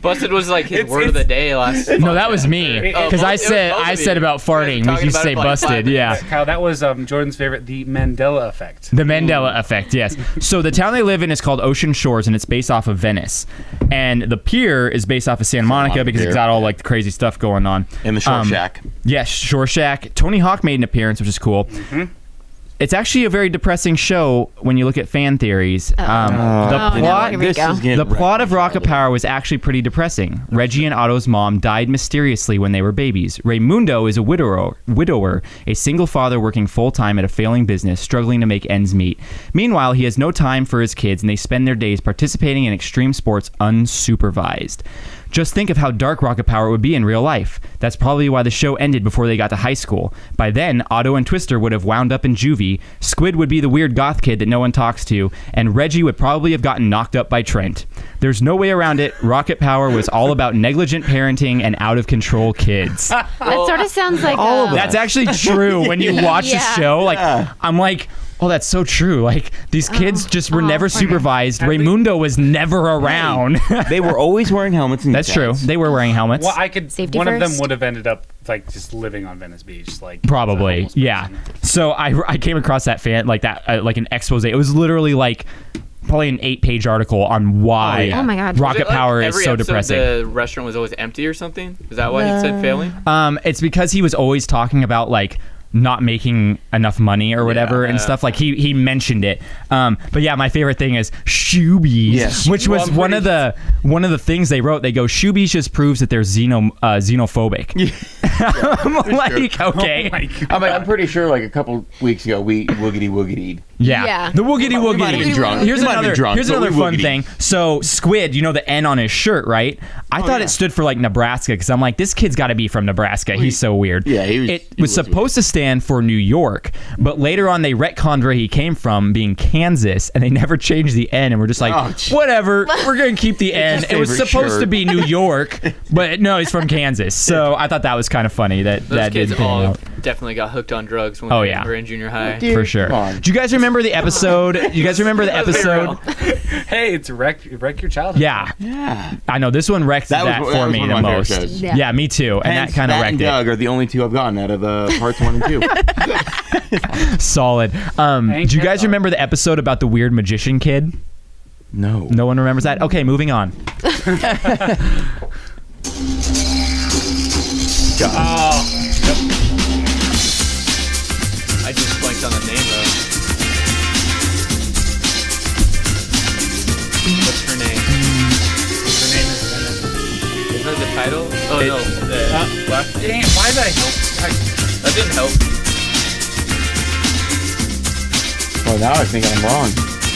Busted was like his word of the day last. No, that was me because Oh, I it was said both of you. about farting. We talking used to about say it for like 5 busted. Yeah. minutes. Kyle, that was Jordan's favorite, the Mandela effect. The Mandela effect, yes. So the town they live in is called Ocean Shores, and it's based off of Venice. And the pier is based off of Santa Monica because it's Pier, got all yeah. like the crazy stuff going on. In the short shack. Yes, Shore Shack. Tony Hawk made an appearance, which is cool. It's actually a very depressing show when you look at fan theories. The no, plot, here we go. the plot of Rocket Power was actually pretty depressing. Reggie and Otto's mom died mysteriously when they were babies. Raymundo is a widower, a single father working full-time at a failing business, struggling to make ends meet. Meanwhile, he has no time for his kids, and they spend their days participating in extreme sports unsupervised. Just think of how dark Rocket Power would be in real life. That's probably why the show ended before they got to high school. By then, Otto and Twister would have wound up in juvie, Squid would be the weird goth kid that no one talks to, and Reggie would probably have gotten knocked up by Trent. There's no way around it. Rocket Power was all about negligent parenting and out-of-control kids. That sort of sounds like That's actually true when you watch the Yeah. show. Like, I'm like, oh, that's so true. Like, these kids just were never okay. supervised. Raymundo was never around. They were always wearing helmets. In That's these true. guys. They were wearing helmets. Well, I could. Safety one of them first. would have ended up like just living on Venice Beach, like Probably, as a homeless yeah. person. So I came across that fan like that like an expose. It was literally like probably an 8-page article on why Oh my God. Rocket Was it, like, Power is every so episode depressing. The restaurant was always empty or something. Is that why he said failing? It's because he was always talking about like not making enough money or whatever and stuff. Like he mentioned it. But yeah, my favorite thing is Shoobies, Yes. which was Well, one of the things they wrote. They go, Shoobies just proves that they're xenophobic. I'm like, okay. Oh my God. I'm pretty sure like a couple weeks ago we woogity woogitied. Yeah. The woogity We might have been woogity. drunk. Here's We might have been another drunk, here's but another we fun woogity. thing. So Squid, you know the N on his shirt, right? I thought yeah. it stood for like Nebraska because I'm like, this kid's got to be from Nebraska. He's so weird. Yeah, he It was was supposed to stand for New York, but later on they retconned where he came from, being Kansas, and they never changed the N, and we're just like, Oh, gee. whatever, we're gonna keep the N. It was favorite supposed to shirt. be New York, but no, he's from Kansas. So I thought that was kind of funny that Those that kids didn't pan all out. definitely got hooked on drugs when Oh, they yeah. were in junior high. For sure. Come on. Do you guys remember the episode? You guys remember the That was very episode? Hey, it's wreck your childhood. Yeah, Yeah. I know this one wrecked that, That was for me one the of my favorite most. shows. Yeah. Me too, and Hence, that kind of Matt wrecked and it. Doug are the only two I've gotten out of parts 1 and 2. Solid. Do you guys remember the episode about the weird magician kid? No. No one remembers that? Okay, moving on. I just blanked on the name though. What's her name? Her name is Isn't that the title? Oh no, Dang, why did I help? that didn't help. Well, now I think I'm wrong.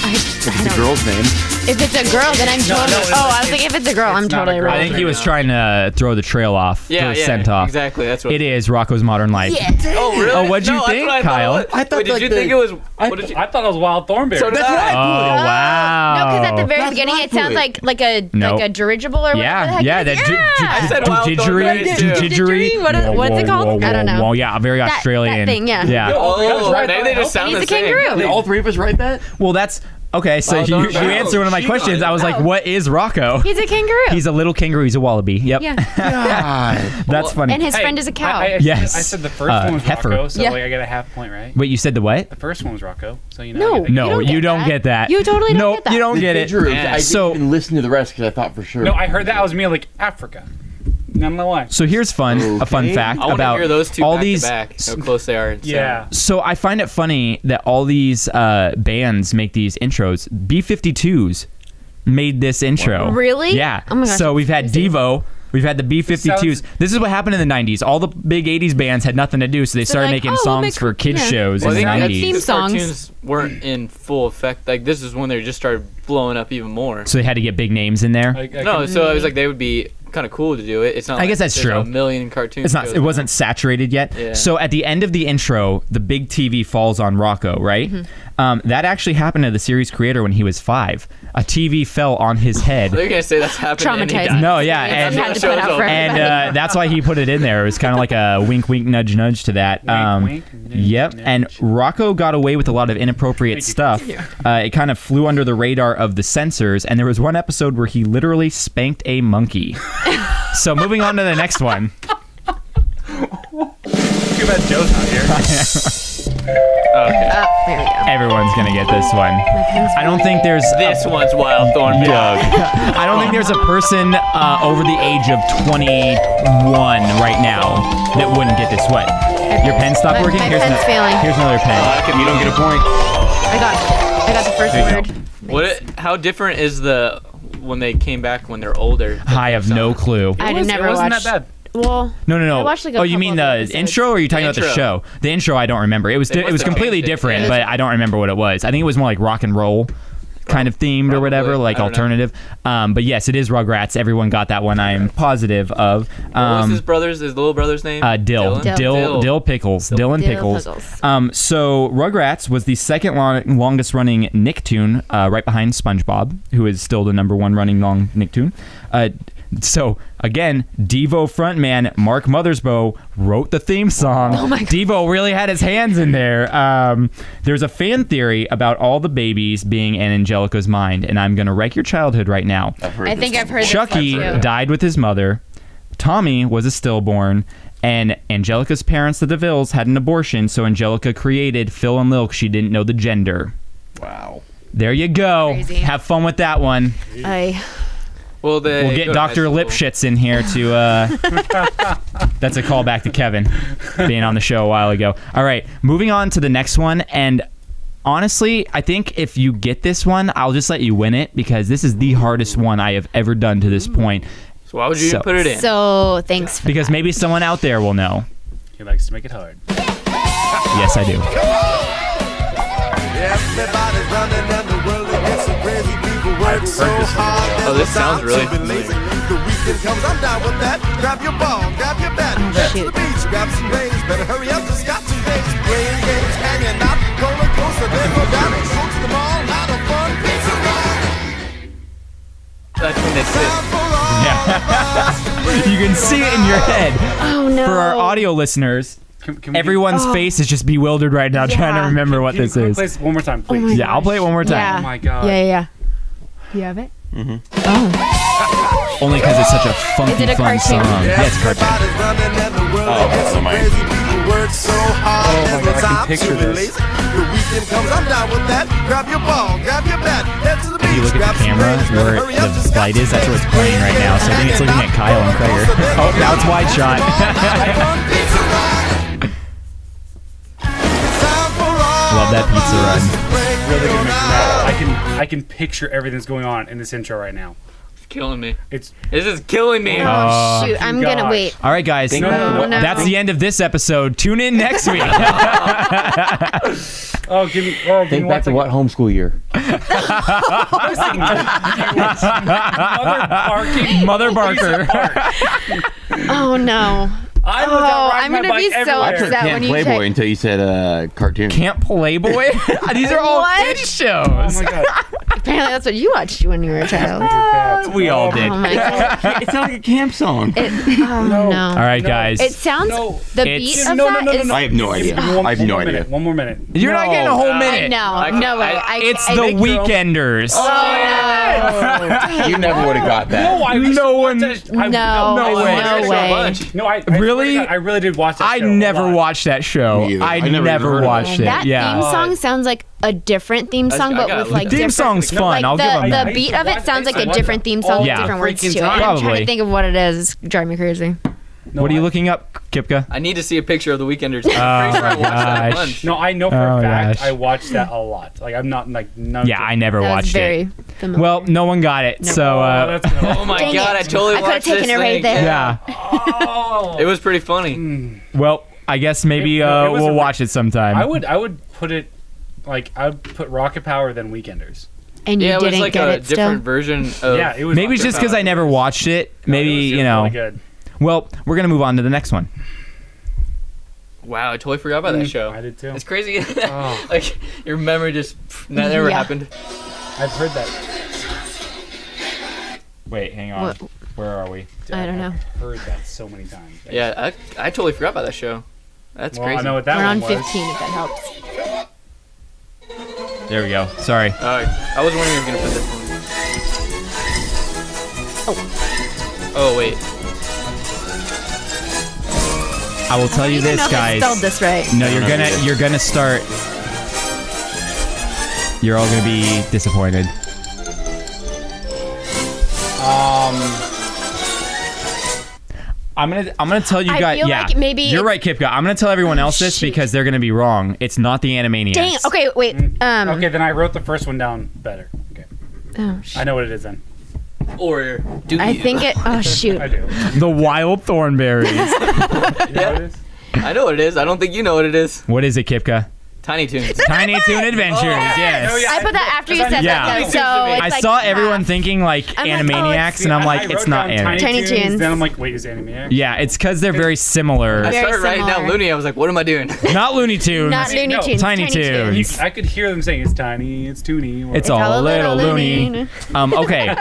I It's the don't- girl's name. If it's a girl, then I'm totally. no, oh, I was it's- thinking if it's a girl, I'm it's not a totally girl. I wrong. think he was trying to throw the trail off. Yeah, throw the yeah, scent off. exactly. That's what It is Rocco's Modern Life. Yeah. Oh really? Oh, what'd you No, that's think, what I thought Kyle? it was. I thought Wait, did like you the- think it was? What did you? I thought it was Wild Thornberry. So did That's I. what I Oh, put. wow. No, because at the very That's beginning what I it sounds put. like a Nope. dirigible or whatever the Yeah, heck yeah, it is. that I said Wild didgeridoo, Thornberry, too. didgeridoo. What's it called? I don't know. Well, yeah, very That Australian. thing, yeah. Yeah. Oh, right, maybe they just sound He's the a same. kangaroo. Did all three of us write that? Well, that's okay. So Well you done, Val. answered one of my She questions. got I was like, Oh. it. what is Rocco? He's a kangaroo. He's a little kangaroo. He's a wallaby. Yep. yeah. God. That's funny. And his friend is a cow. Yes. I said the first one was heifer. Rocco, so Yeah. like I get a half point, right? Wait, you said the what? The first one was Rocco, so you know. No. I get the- No, You you don't don't get get that. You totally don't Nope, get that. you don't get it. Didgeridoo. Yeah. I So- didn't even listen to the rest because I thought for sure. No, I heard that. I was me like Africa. I don't know why. So here's a fun Okay. fact I want to about hear those two all back these. to back. How close they are. In Yeah. sound. So I find it funny that all these bands make these intros. B-52s made this intro. Really? Yeah. Oh my gosh, So we've had that's crazy. Devo. We've had the B-52s. Sounds- This is what happened in the 90s. All the big 80s bands had nothing to do, so they started like, making oh, we'll songs make- for kids yeah. shows Well, I in the think that's 90s. Theme because songs. cartoons weren't in full effect. Like this is when they just started blowing up even more. So they had to get big names in there. Like, I No, can- so it was like they would be kind of cool to do it. It's not. I like guess that's there's true. A million cartoons. It's not. It wasn't saturated yet. Yeah. So at the end of the intro, the big TV falls on Rocco, right? That actually happened to the series creator when he was 5. A TV fell on his head. They're gonna say that's happened. Traumatized. anytime. No, yeah, It's and had to put out for and everybody. that's why he put it in there. It was kind of like a wink, wink, nudge, nudge to that. Wink, wink, nudge, Yep. nudge. And Rocco got away with a lot of inappropriate stuff. It kind of flew under the radar of the censors, and there was one episode where he literally spanked a monkey. So moving on to the next one. Too bad Joe's not here. Okay. There we go. Everyone's gonna get this one. I don't think there's This one's Wild Thornberry. I don't think there's a person over the age of 21 right now that wouldn't get this. What? Your pen stopped working? My pen's failing. Here's another pen. You don't get a point. I got the first There you word. How different is the when they came back when they're older? I have no clue. I It never wasn't watched. that bad. Well, No. I watched, like, a Oh, you couple mean of the episodes. intro, or are you talking about the Intro. show? The intro, I don't remember. It was They it was must have completely changed it. different, Yeah. but I don't remember what it was. I think it was more like rock and roll kind of themed or whatever, Probably. like I don't know. alternative. But yes, it is Rugrats. Everyone got that one. I am positive of. What was his little brother's name? Dill. Dylan? Dill Pickles. Dylan Dill Pickles. Pickles. So Rugrats was the second longest running Nicktoon, right behind SpongeBob, who is still the number one running long Nicktoon. So again, Devo frontman Mark Mothersbaugh wrote the theme song. Oh my God. Devo really had his hands in there. There's a fan theory about all the babies being in Angelica's mind, and I'm gonna wreck your childhood right now. I think I've heard this Chucky one, too. died with his mother. Tommy was a stillborn. And Angelica's parents, the DeVilles, had an abortion, so Angelica created Phil and Lil 'cause she didn't know the gender. Wow. There you go. Crazy. Have fun with that one. Well, they We'll go get to high Dr. school. Lipschitz in here to... that's a callback to Kevin being on the show a while ago. All right, moving on to the next one. And honestly, I think if you get this one, I'll just let you win it because this is the hardest one I have ever done to this point. So why would you So- even put it in? So thanks for Because that. maybe someone out there will know. He likes to make it hard. Yes, I do. I've heard this one before. Oh, this sounds really familiar. The weekend comes, I'm down with that. Grab your ball, grab your bat. Head to the beach, grab some rays. Better hurry up, just got some days. Playing games, hanging out, roller coaster, then go down and go to the mall. Have a fun pizza ride. That's when they sit. You can see it in your head. Oh no. For our audio listeners, Can we everyone's face is just bewildered right now trying to Yeah. remember what this Can you is. play this one more time, please? my Yeah, I'll play it one more time. Yeah. Oh my god. Yeah. Do you have it? Only because it's such a funky, Is it a fun cartoon? song. Yeah, it's a cartoon. Everybody's running and the world Oh, gets so my- crazy. People work so hard. Oh my there's no God, I can time picture to be this. lazy. The weekend comes, I'm down with that. Grab your ball, grab your bat. Head to the beach, If you look at grab the some camera rays. Better where hurry up, the just got light is, that's where it's playing right now. So I think it's looking at Kyle and Krager. Oh, now it's wide shot. Love that pizza run. Really gonna make me mad. I can picture everything that's going on in this intro right now. It's killing me. It's This is killing me. Oh shoot! I'm gonna gosh. wait. All right, guys. No. That's the end of this episode. Tune in next week. oh give me oh give Think me back to what homeschool year? Mother Barker. Oh no. I was out riding I'm my gonna bike be so everywhere. upset. Can't when you Playboy check- until you said cartoon. Camp Playboy? These are all What? kid shows. Oh my god. Apparently, that's what you watched when you were a child. We all did. Oh my god. It sounds like a camp song. Oh no. All right, No. guys. It sounds No. the It's- beat of No, that is. I have no idea. I have no idea. One more minute. You're not getting a whole minute. No, no way. It's I the make your own- Weekenders. You never would have got that. No, I used No to watch one- that. No, No way. no way. No, I Really? I really did watch that I show a never lot. watched that show. Me either. I I never never even heard of watched it. it. That Yeah. theme song sounds like a different theme song, I but got with it. like Theme different. song's fun. Like I'll give them the that. beat of it sounds like a different theme song with Yeah. different words to freaking it. time. I'm trying Probably. to think of what it is. It's driving me crazy. No, What are you I- looking up, Kipka? I need to see a picture of the Weekenders. I'm pretty sure I watched that gosh. once. No, I know for Oh, a fact gosh. I watched that a lot. Like I'm not like none. Yeah, I never That was watched very it. familiar. Well, no one got it. No. So, that's gonna, Oh my Dang god, it. I totally I could've watched taken this it right thing. there. yeah. oh. It was pretty funny. Well, I guess maybe It was we'll a- watch it sometime. I would put it like I would put Rocket Power than Weekenders. And you Yeah, it was didn't like get a it still. different version of. Yeah, it was. Maybe it's Rocket just because Power. I never watched it. No, Maybe, it was you know. really good. Well, we're going to move on to the next one. Wow, I totally forgot about that show. I did too. It's crazy. Oh. Like your memory just that never Yeah. happened. I've heard that. Wait, hang on. What? Where are we? I don't know. I've heard that so many times. Yeah, I totally forgot about that show. That's Well, crazy. I know what that We're one on was. 15 if that helps. There we go. Sorry. I was wondering if you were gonna put this one. Oh wait. I will tell you I don't even this, know if I guys. spelled this right. No, you're gonna start. You're all gonna be disappointed. I'm gonna tell you I guys. feel Yeah, like maybe you're it's- right, Kipka. I'm gonna tell everyone else this shoot. because they're gonna be wrong. It's not the Animaniacs. Dang. Okay, wait. Okay, then I wrote the first one down better. Okay, Oh, I know what it is then. Or do I you? think it. Oh shoot. I do. The Wild Thornberries. You know what it is? I know what it is. I don't think you know what it is. What is it, Kipka? Tiny Toons. Tiny Toon Adventures. Yes. Oh, yeah. I put that after you said Yeah. that though, so I it's like saw everyone half. thinking like I'm like, oh, Animaniacs, and I'm I like, wrote it's not down anime. Tiny Toons. Then I'm like, wait, is Animaniacs? Yeah, it's because they're very similar. I Very started writing down similar. Looney. I was like, what am I doing? Not Looney Tunes. Not Looney No, Tunes. Tiny Toons. I could hear them saying it's tiny, it's toony. It's all a little loony. Okay,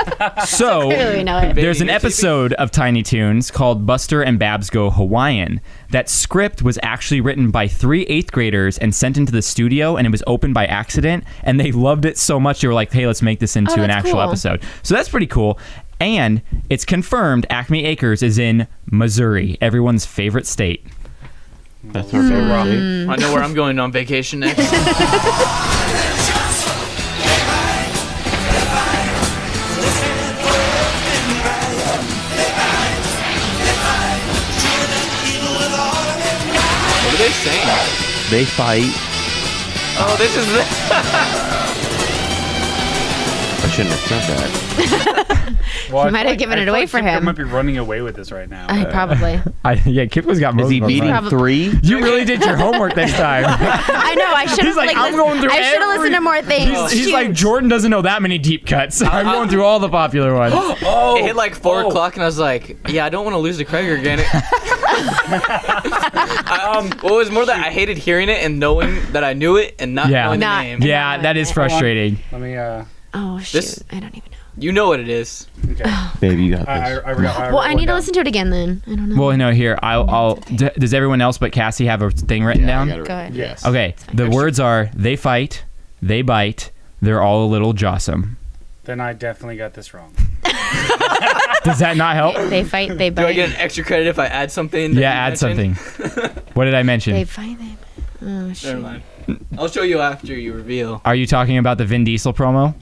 so Clearly know it. there's an episode of Tiny Toons called Buster and Babs Go Hawaiian. That script was actually written by 3 8th graders and sent into the studio, and it was opened by accident, and they loved it so much they were like, hey, let's make this into an that's actual cool. episode. So that's pretty cool. And it's confirmed Acme Acres is in Missouri, everyone's favorite state. That's our favorite. Mm. I know where I'm going on vacation next. What are they saying? They fight Oh, this is the. a shouldn't have said that. Well, You might have given it away for Kipko him. might be running away with this right now. Probably. Yeah, Kipko's got most Is he of them beating right. Probably. 3? You really did your homework this time. I know. I should have. He's like, I'm going through I should have every- listened to more things. He's like, Jordan doesn't know that many deep cuts. I'm going through all the popular ones. It hit like 4 o'clock, and I was like, yeah, I don't want to lose to Krieger again. What was more that I hated hearing it and knowing that I knew it and not knowing the name. Yeah, that is frustrating. Let me. Oh shoot! This- I don't even know. You know what it is. Okay. Baby, you got I this. Well, I need to listen to it again then. I don't know. Well, no, here, does everyone else but Cassie have a thing written down? I got it. Go ahead. Yes. Okay, the words are, they fight, they bite, they're all a little jawsome. Then I definitely got this wrong. Does that not help? They fight. They Do I bite. get an extra credit if I add something? that Yeah, you add mentioned? something. What did I mention? They fight. They. Oh Never shit! mind. I'll show you after you reveal. Are you talking about the Vin Diesel promo?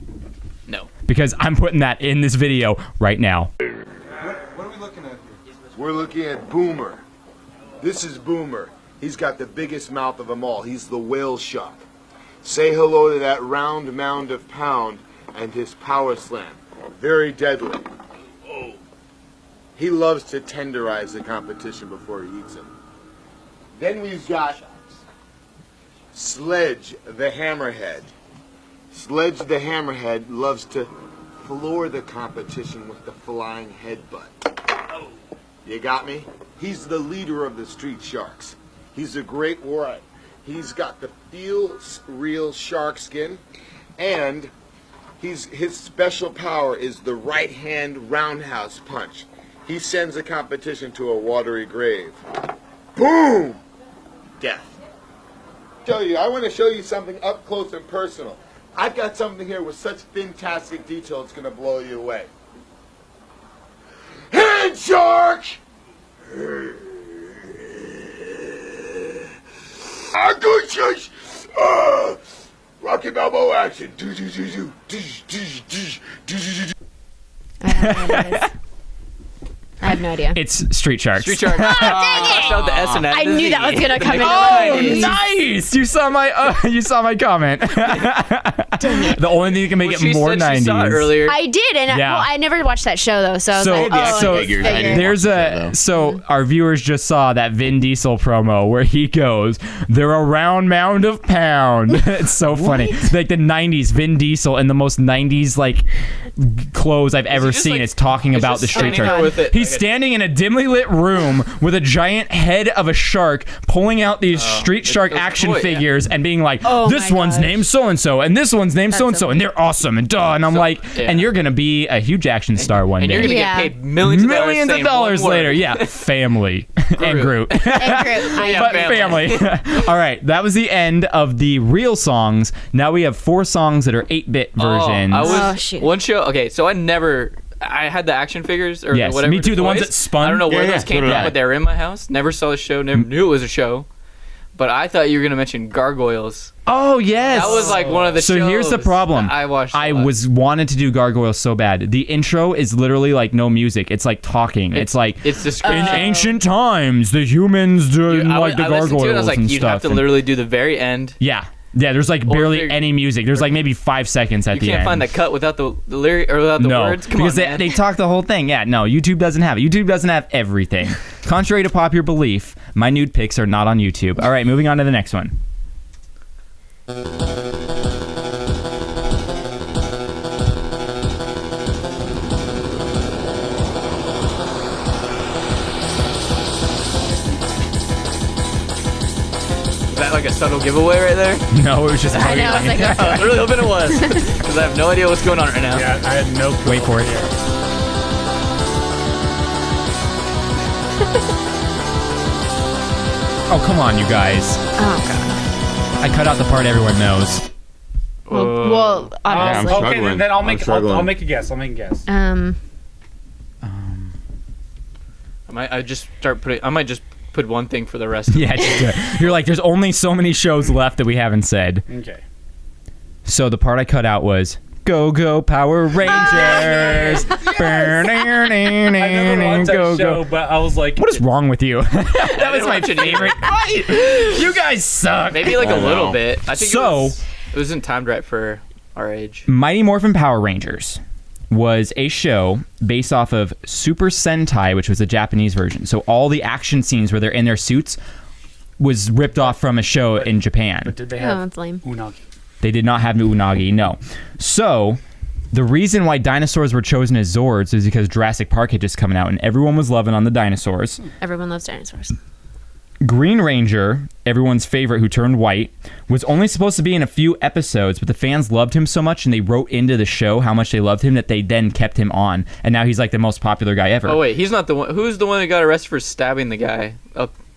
No. Because I'm putting that in this video right now. What are we looking at here? We're looking at Boomer. This is Boomer. He's got the biggest mouth of them all. He's the whale shark. Say hello to that round mound of pound and his power slam. Very deadly. Oh. He loves to tenderize the competition before he eats them. Then we've got Sledge the Hammerhead. Sledge the Hammerhead loves to floor the competition with the flying headbutt. You got me? He's the leader of the Street Sharks. He's a great warrior. He's got the real shark skin, and his special power is the right hand roundhouse punch. He sends the competition to a watery grave. Boom! Death. I want to show you something up close and personal. I've got something here with such fantastic detail, it's going to blow you away. Head shark! Good shush! Rocky Balboa action. I don't know what it is. I have no idea. It's Street Sharks. Street Shark. I spelled the S and that. I knew that was gonna come in. Oh, nice! You saw my comment. The only thing that can make it more said 90s. She saw it earlier. I did, and Yeah. I never watched that show though. So I was So- like, yeah, oh, so I figures. figured. I didn't There's watch so our viewers just saw that Vin Diesel promo where he goes, "They're a round mound of pound." It's so funny. Like the 90s, Vin Diesel in the most 90s like clothes I've ever just, seen like, is talking about just the Street standing there Shark. with it, He's like a- standing in a dimly lit room with a giant head of a shark pulling out these Street Shark those action toy, yeah. figures and being like, Oh "This my one's gosh. named so and so, and this one's named so and so, and they're awesome." And and I'm like, yeah. and you're gonna be a huge action star one and day. you're gonna Yeah. get paid millions of Millions of dollars saying one later, word. yeah. Family and Groot. And Groot. I- But family. All right, that was the end of the real songs. Now we have 4 songs that are 8-bit versions. I was Oh, shoot. one show. Okay, so I had the action figures or Yes, whatever. me too, the ones toys. that spun. I don't know where Yeah, those yeah, came so did from, I. but they were in my house. Never saw the show. Never knew it was a show. But I thought you were gonna mention Gargoyles. Oh yes. That was like one of the So shows here's the problem. that I watched. I a lot. wanted to do Gargoyles so bad. The intro is literally like no music. It's like talking. It's like it's in description. ancient times the humans didn't like the I listened gargoyles to it. I was like, and you'd stuff. have to and- literally do the very end. yeah. There's like barely figure- any music. There's like maybe 5 seconds at You the can't end. find the cut without the lyric or without the No, words. Come because on, man. they talk the whole thing. Yeah, no, YouTube doesn't have it. YouTube doesn't have everything. Contrary to popular belief, my nude pics are not on YouTube. All right, moving on to the next one. Is that like a subtle giveaway right there? No, it was just. I know. I was like, I was really hoping it was because I have no idea what's going on right now. Yeah, I had no clue. Wait for it. Oh, come on, you guys. oh god. I cut out the part everyone knows. Well, I'm obviously. Okay, struggling. then I'll I'm make struggling. I'll make a guess. I just start putting. I might just put one thing for the rest. Of Yeah, just do it. You're like, there's only so many shows left that we haven't said. Okay. So the part I cut out was Go Go Power Rangers. I never watched that Go show, Go. but I was like, What is wrong with you? That was my watch it either. favorite. You guys suck. Maybe like I a little know. bit. I think So- it wasn't timed right for. our age. Mighty Morphin Power Rangers was a show based off of Super Sentai, which was a Japanese version. So all the action scenes where they're in their suits was ripped off from a show in Japan. But did they have that's lame. unagi? They did not have unagi, no. So the reason why dinosaurs were chosen as Zords is because Jurassic Park had just come out and everyone was loving on the dinosaurs. Everyone loves dinosaurs. Green Ranger, everyone's favorite who turned white, was only supposed to be in a few episodes, but the fans loved him so much and they wrote into the show how much they loved him that they then kept him on. And now he's like the most popular guy ever. Oh, wait. He's not the one. Who's the one that got arrested for stabbing the guy?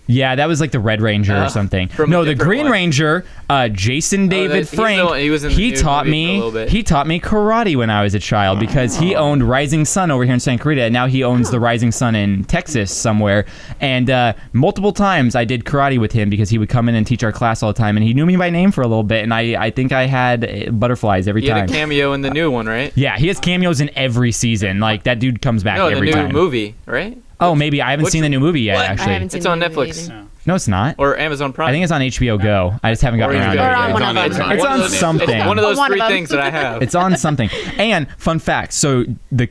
Yeah, that was like the Red Ranger or something. No, the Green Ranger, Jason David Frank. He taught me karate when I was a child because he owned Rising Sun over here in Santa Clarita, and now he owns the Rising Sun in Texas somewhere. And multiple times I did karate with him because he would come in and teach our class all the time, and he knew me by name for a little bit, and I think I had butterflies every time. He had a cameo in the new one, right? Yeah, he has cameos in every season. Like that dude comes back every time. No, the new movie, right? Oh, maybe I haven't seen the new movie yet. What? Actually, I haven't seen It's on the movie Netflix. either. no, it's not. Or Amazon Prime. I think it's on HBO Go. I just haven't gotten around to it Or on yet. one of them. It's on something. It's one of those One of three them. things that I have. It's on something. And fun fact, so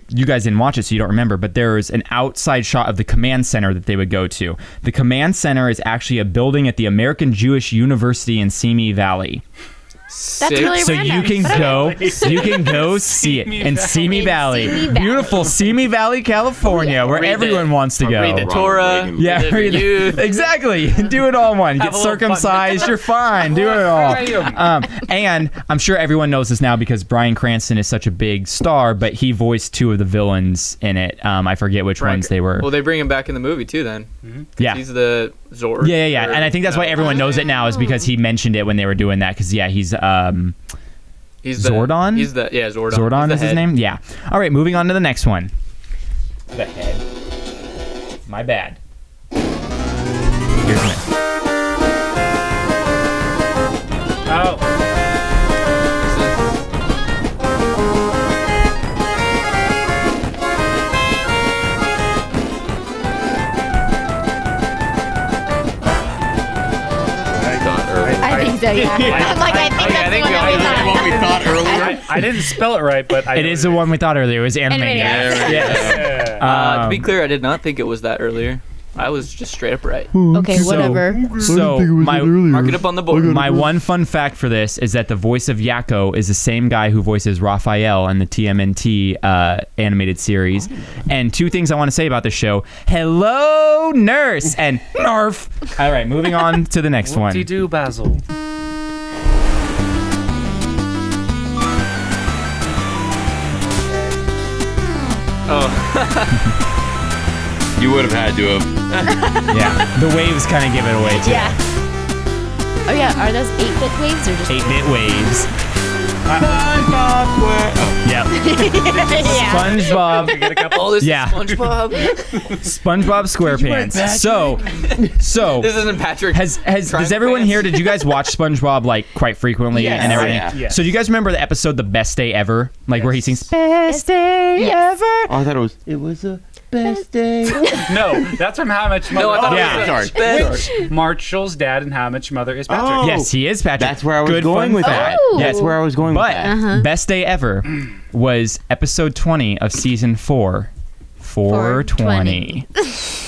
you guys didn't watch it, so you don't remember, but there's an outside shot of the command center that they would go to. The command center is actually a building at the American Jewish University in Simi Valley. That's really So random. you can go see it in Simi Valley. Simi Valley. Beautiful Simi Valley, California, where Read everyone the- wants to go. Read the Torah. Yeah, live read in youth. exactly. Do it all in one. Have Get a little fun. circumcised. You're fine. Do it all. And I'm sure everyone knows this now because Bryan Cranston is such a big star, but he voiced two of the villains in it. I forget which ones they were. Well, they bring him back in the movie too. Then Yeah. he's the Zord. Yeah. And I think that's why everyone knows it now is because he mentioned it when they were doing that. Because he's Zordon? He's the Zordon. Zordon He's is the his head. name? Yeah. All right, moving on to the next one. The head. My bad. Here's me. Oh. I think so, yeah. I'm like, I think that's the one that we What we thought earlier. I didn't spell it right, but It is the one we thought earlier. It was Animaniacs. Animaniacs. Yes. To be clear, I did not think it was that earlier. I was just straight up right. Okay, whatever. So Mark it up on the board. my one fun fact for this is that the voice of Yakko is the same guy who voices Raphael in the TMNT animated series. And two things I want to say about the show. Hello, nurse, and Narf. All right, moving on to the next one. Whoop-de-doo, Basil. Oh. You would have had to have. Yeah, the waves kind of give it away too. Yeah. Oh, yeah. Are those 8-bit waves or just 8-bit waves. Yep. yeah. SpongeBob. All this Yeah. is SpongeBob. SpongeBob SquarePants. So This isn't Patrick. does everyone here? Did you guys watch SpongeBob like quite frequently and everything? Yeah. Yes. So do you guys remember the episode "The Best Day Ever"? Like where he sings "Best Day Yes. Ever." Oh, I thought it was a best day. No, that's from How Much Mother. No, I thought Yeah. it was Sorry. Marshall's dad and How Much Mother is Patrick. Oh. Yes, he is Patrick. That's where I was Good going fun with fact. that. Oh. That's where I was going with But that. Best Day Ever was episode 20 of season 4. 420.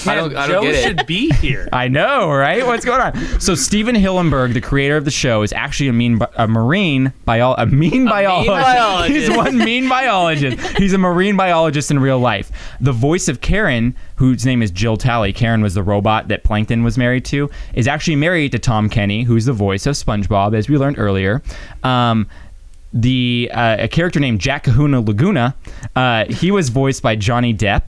I don't Joe get it. should be here. I know, right? What's going on? So Steven Hillenburg, the creator of the show, is actually a mean biologist. biologist. He's one mean biologist. He's a marine biologist in real life. The voice of Karen, whose name is Jill Talley, Karen was the robot that Plankton was married to, is actually married to Tom Kenny, who's the voice of SpongeBob, as we learned earlier. A character named Jack Kahuna Laguna, he was voiced by Johnny Depp.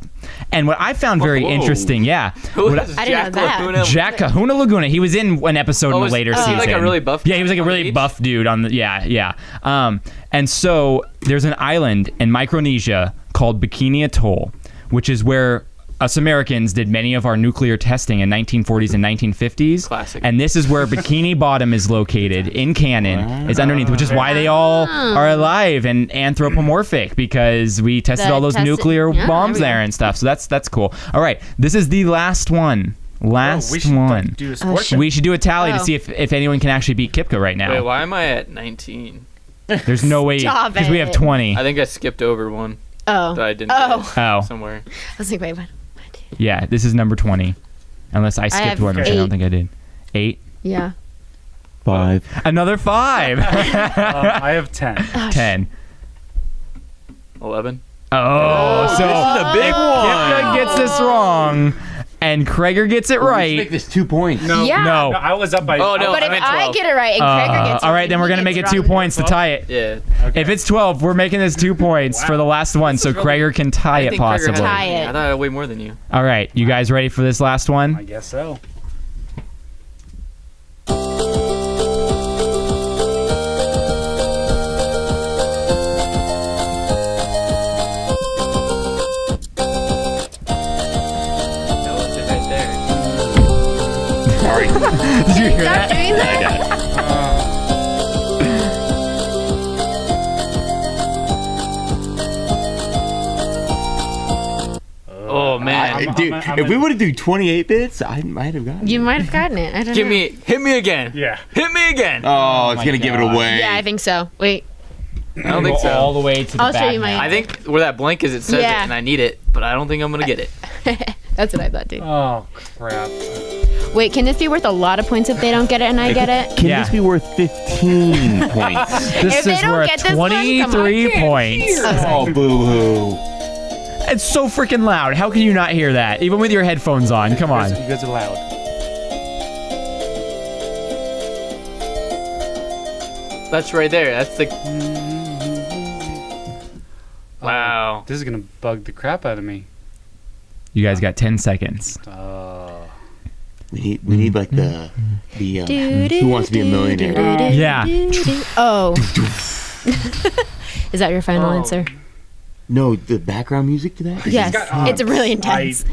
And what I found very Whoa. interesting, Who what is I didn't Jack know that. Laguna? Jack Kahuna Laguna. He was in an episode in the is- later is he season. like a really buff Yeah, he was like a on the really beach? buff dude on the yeah. And so there's an island in Micronesia called Bikini Atoll, which is where us Americans did many of our nuclear testing in 1940s and 1950s. Classic. And this is where Bikini Bottom is located in canon. Is underneath, which is why they all are alive and anthropomorphic because we tested The all those tested- nuclear yeah, bombs there we there go. and stuff. So that's cool. All right, this is the last one. Last we should one. do a sports. We should do a tally to Oh. see if anyone can actually beat Kipka right now. Wait, why am I at 19? There's no way Stop because we have it. 20. I think I skipped over one Oh. that I didn't Oh. get Oh, somewhere. I was like, wait, what? yeah. This is number 20. Unless I skipped have one, which I don't 8. think I did. 8. Yeah. 5. Another 5. I have 10. 10. 11. Oh, so this is a big Kipka one. gets this wrong, and Kreger gets it Let's right. make this 2 points. No, Yeah. No. I was up by. Oh, no. But I if meant I 12. get it right and Kreger gets it all right, right, then we're he gonna make it gets 2 wrong. points to tie it. Yeah. If it's 12, we're making this 2 points for the last one, so Kreger can tie I it think Krieger had possibly. Tie me. it. I thought I had way more than you. All right, you guys ready for this last one? I guess so. No, it's right there. Sorry. Did you hear Stop that? doing I that. got it. Oh man. Dude, I'm if we would have do 28 bits, I might have gotten You it. might have gotten it. I don't know. Hit me again. Yeah. Hit me again. Oh, it's my going to give it God. away. Yeah, I think so. Wait. I don't think Go so. all the way to the I'll show back you my- now. I think where that blank is, it says Yeah. it, and I need it, but I don't think I'm gonna get it. That's what I thought, too. Oh crap. Wait, can this be worth a lot of points if they don't get it and I get it? Can Yeah. this be worth 15 points? This If they is don't worth get this one, come on. 23 points. Oh, boo-hoo. It's so freaking loud. How can you not hear that? Even with your headphones on. Come on. You guys are loud. That's right there. That's the. Wow. This is gonna bug the crap out of me. You guys got 10 seconds. We need like the Who Wants to Be a Millionaire? Yeah. Oh. Is that your final Oh. answer? No, the background music to that? Yes. It's really intense. It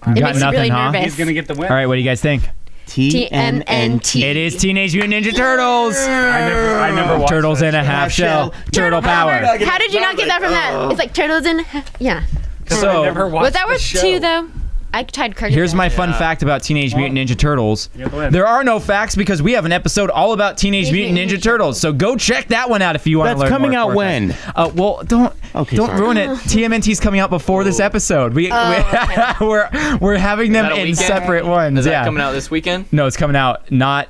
Got makes me nothing, really huh? nervous. He's gonna get the win. All right, what do you guys think? TMNT. It is Teenage Mutant Ninja Turtles. I never watched Turtles that in a show. half shell. Turtle power. How did you not get that from that? It's like turtles in. Yeah. So, I never watched Was that the worth show. 2 though? I tied Craig. here's my fun fact about Teenage Mutant Ninja Turtles. You have the win. There are no facts because we have an episode all about Teenage Mutant Ninja Turtles. So go check that one out if you want to That's learn coming more out for when? that. Well, don't sorry. ruin it. TMNT's coming out before this episode. We're having them Is that a in weekend? separate ones. Is Yeah. that coming out this weekend? No, it's coming out not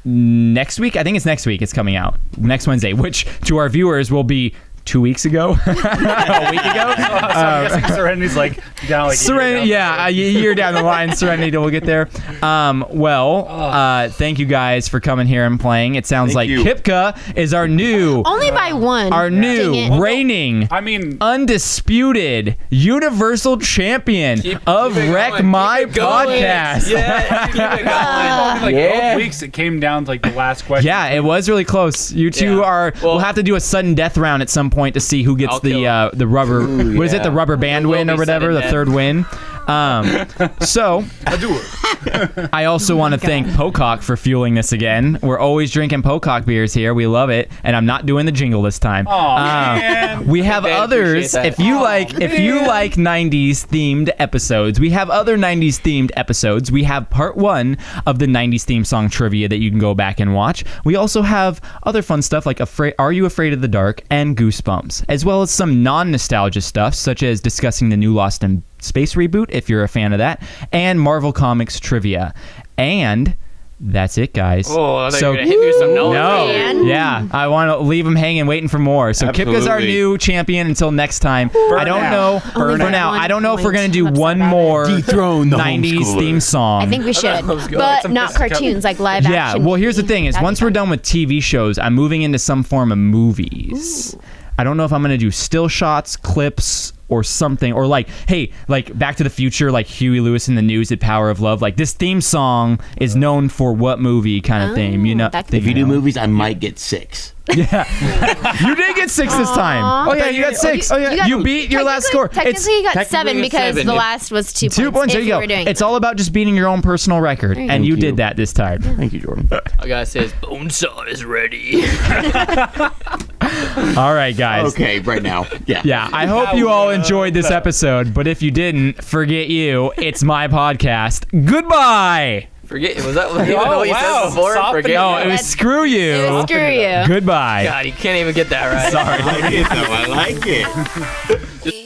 next week. I think it's next week. It's coming out next Wednesday, which to our viewers will be 2 weeks ago, a week ago. So I'm guessing Serenity's like down like Serenity, yeah, a year down the line, Serenity will get there. Thank you guys for coming here and playing. It sounds like Thank you. Kipka is our new, Only by 1. our Dang new it. reigning, I mean, undisputed universal champion of keep it Wreck going. My Keep it going. Podcast. Yeah, keep it going. like Yeah. both weeks it came down to like the last question. Yeah, it was really close. You two Yeah. are. Well- we'll have to do a sudden death round at some point to see who gets I'll kill the rubber. Ooh, what is it? yeah. The rubber band There will win or be whatever. sudden The death. third win. So I do it. I also want to thank Pocock for fueling this again. We're always drinking Pocock beers here. We love it, and I'm not doing the jingle this time. Man. We have Man, others. appreciate that. If you like 90s themed episodes, we have other 90s themed episodes. We have part 1 of the 90s theme song trivia that you can go back and watch. We also have other fun stuff like Are You Afraid of the Dark and Goosebumps, as well as some non-nostalgia stuff such as discussing the new Lost in Space reboot if you're a fan of that, and Marvel Comics trivia. And that's it, guys. Oh, I thought you were gonna hit me with some No, man. yeah, I want to leave them hanging, waiting for more. So Kipka's our Absolutely. new champion until next time. I don't know. Only For by now, 1 I don't know if we're gonna point. do I'm upset one about it. more Dethrone the 90s homeschooler. theme song. I think we should, was good. but Some not fisticuffs. cartoons like live Yeah. action. Well, here's the thing: is That'd be once we're fun. done with TV shows, I'm moving into some form of movies. I don't know if I'm gonna do still shots, clips, or something, or like, hey, like Back to the Future, like Huey Lewis in the News at Power of Love. Like this theme song is known for what movie kind of theme, you know? that could be If you do know. movies, I might get 6. You did get 6 this time. Aw. Oh yeah, you got 6. Oh yeah, you beat your last score. Technically, you got 7 technically because 7, the yeah. last was 2 points. 2 points. There if you go. were doing It's all about just beating your own personal record, and Thank you you. did that this time. Thank you, Jordan. I gotta say, his bonesaw is ready. All right, guys. Okay, right now. Yeah. Yeah, I hope you all enjoyed this episode, but if you didn't, forget you. It's my podcast. Goodbye. Forget. Was that what you said before? Soften Forget. No, it was screw you. It was screw you. Goodbye. God, you can't even get that right. Sorry. I like it though. I like it.